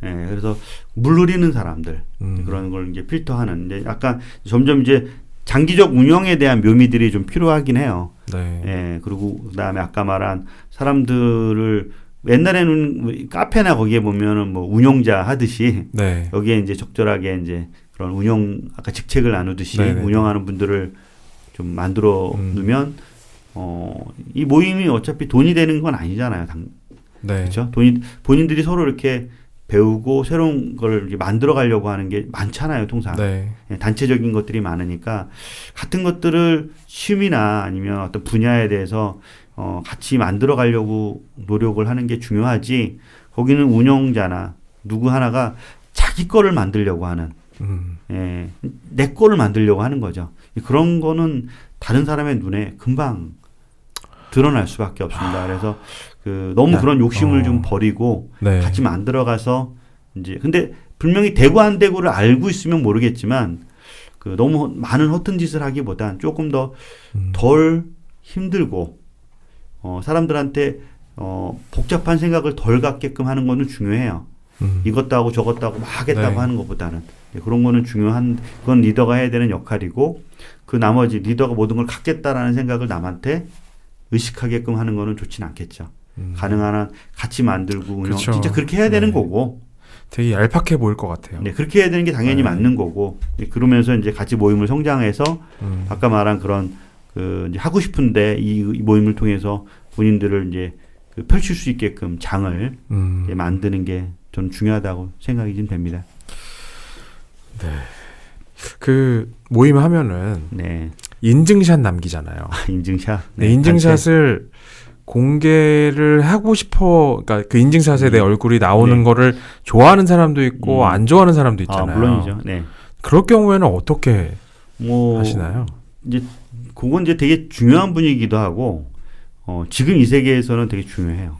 네, 그래서 물르리는 사람들 그런 걸 이제 필터하는 이제 약간 점점 이제 장기적 운영에 대한 묘미들이 좀 필요하긴 해요. 네. 예, 그리고 그다음에 아까 말한 사람들을 옛날에는 카페나 거기에 보면은 뭐 운영자 하듯이 네. 여기에 이제 적절하게 이제 그런 운영 아까 직책을 나누듯이 네네. 운영하는 분들을 좀 만들어 놓으면 이 모임이 어차피 돈이 되는 건 아니잖아요. 네. 그렇죠? 본인들이 서로 이렇게 배우고 새로운 걸 이렇게 만들어 가려고 하는 게 많잖아요, 통상. 네. 단체적인 것들이 많으니까 같은 것들을 취미나 아니면 어떤 분야에 대해서 같이 만들어 가려고 노력을 하는 게 중요하지. 거기는 운영자나 누구 하나가 자기 거를 만들려고 하는, 예, 내 거를 만들려고 하는 거죠. 그런 거는 다른 사람의 눈에 금방 드러날 수밖에 없습니다. 그래서 너무 그런 욕심을 좀 버리고 네. 같이 만들어가서 이제 근데 분명히 되고 안 되고를 알고 있으면 모르겠지만 너무 많은 허튼 짓을 하기보단 조금 더 덜 힘들고 사람들한테 복잡한 생각을 덜 갖게끔 하는 거는 중요해요. 이것도 하고 저것도 하고 막 하겠다고 네. 하는 것보다는 그런 거는 중요한 그건 리더가 해야 되는 역할이고 그 나머지 리더가 모든 걸 갖겠다라는 생각을 남한테 의식하게끔 하는 거는 좋지는 않겠죠. 가능한 한 같이 만들고 운영 그렇죠. 진짜 그렇게 해야 되는 네. 거고 되게 얄팍해 보일 것 같아요. 네, 그렇게 해야 되는 게 당연히 네. 맞는 거고 그러면서 이제 같이 모임을 성장해서 아까 말한 그런 이제 하고 싶은데 이 모임을 통해서 본인들을 이제 펼칠 수 있게끔 장을 이제 만드는 게 저는 중요하다고 생각이 좀 됩니다. 네. 그 모임 하면은 네. 인증샷 남기잖아요. 인증샷. 네, 인증샷을 공개를 하고 싶어. 그러니까 그 인증샷에 내 얼굴이 나오는 네. 거를 좋아하는 사람도 있고 안 좋아하는 사람도 있잖아요. 물론이죠. 네. 그럴 경우에는 어떻게 뭐 하시나요? 이제 그건 이제 되게 중요한 분위기도 하고 지금 이 세계에서는 되게 중요해요.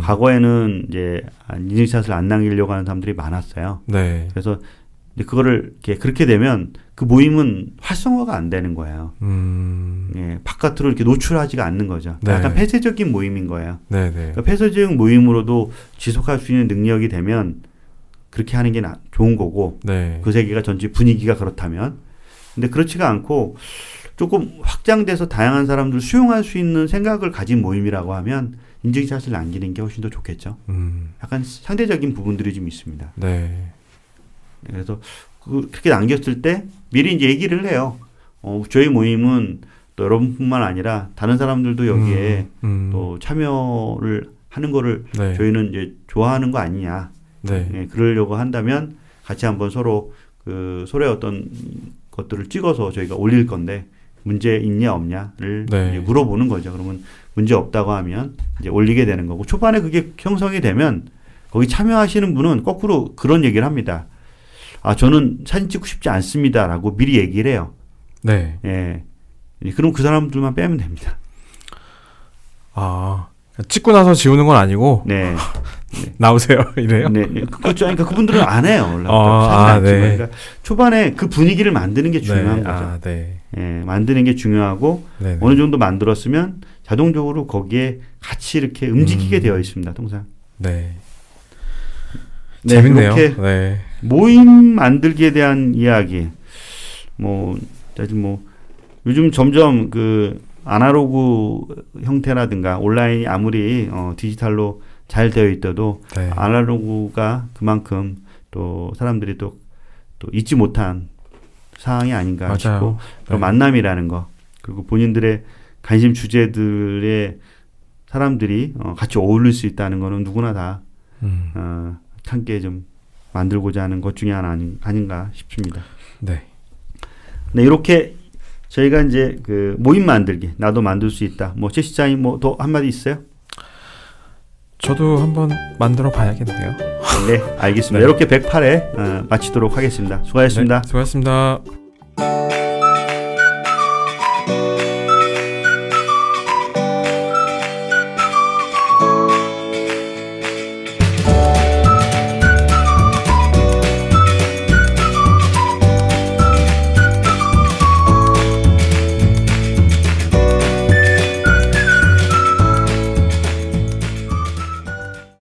과거에는 이제 인증샷을 안 남기려고 하는 사람들이 많았어요. 네. 그래서 이제 그거를 그렇게 되면 그 모임은 활성화가 안 되는 거예요. 예, 바깥으로 이렇게 노출하지가 않는 거죠. 네. 약간 폐쇄적인 모임인 거예요. 네, 네. 그러니까 폐쇄적인 모임으로도 지속할 수 있는 능력이 되면 그렇게 하는 게 좋은 거고 네. 그 세계가 전체 분위기가 그렇다면 근데 그렇지가 않고 조금 확장돼서 다양한 사람들 수용할 수 있는 생각을 가진 모임이라고 하면 인증샷을 남기는 게 훨씬 더 좋겠죠. 약간 상대적인 부분들이 좀 있습니다. 네. 그래서 그렇게 남겼을 때 미리 이제 얘기를 해요. 저희 모임은 또 여러분뿐만 아니라 다른 사람들도 여기에 또 참여를 하는 거를 네. 저희는 이제 좋아하는 거 아니냐. 네. 예, 그러려고 한다면 같이 한번 서로 서로의 어떤 것들을 찍어서 저희가 올릴 건데 문제 있냐 없냐를 네. 이제 물어보는 거죠. 그러면 문제 없다고 하면 이제 올리게 되는 거고 초반에 그게 형성이 되면 거기 참여하시는 분은 거꾸로 그런 얘기를 합니다. 저는 사진 찍고 싶지 않습니다라고 미리 얘기를 해요. 네. 예. 그럼 그 사람들만 빼면 됩니다. 찍고 나서 지우는 건 아니고 네. 나오세요 이래요? 네. 그렇죠. 그러니까 그분들은 안 해요. 사진 안 네. 찍어요. 그러니까 초반에 그 분위기를 만드는 게 중요한 네. 거죠. 네. 예, 만드는 게 중요하고 네네. 어느 정도 만들었으면 자동적으로 거기에 같이 이렇게 움직이게 되어 있습니다. 통상. 네. 네, 재밌네요. 이렇게 네. 모임 만들기에 대한 이야기. 요즘 점점 아날로그 형태라든가 온라인이 아무리 디지털로 잘 되어 있어도 네. 아날로그가 그만큼 또 사람들이 또 잊지 못한 사항이 아닌가 맞아요. 싶고 네. 만남이라는 거 그리고 본인들의 관심 주제들의 사람들이 같이 어울릴 수 있다는 거는 누구나 다 함께 좀 만들고자 하는 것 중에 하나 아닌가 싶습니다. 네. 네, 이렇게 저희가 이제 모임 만들기 나도 만들 수 있다. 최 시장이 더 한마디 있어요? 저도 한번 만들어 봐야겠네요. 네, 알겠습니다. 네. 이렇게 108회 마치도록 하겠습니다. 수고하셨습니다. 네, 수고하셨습니다.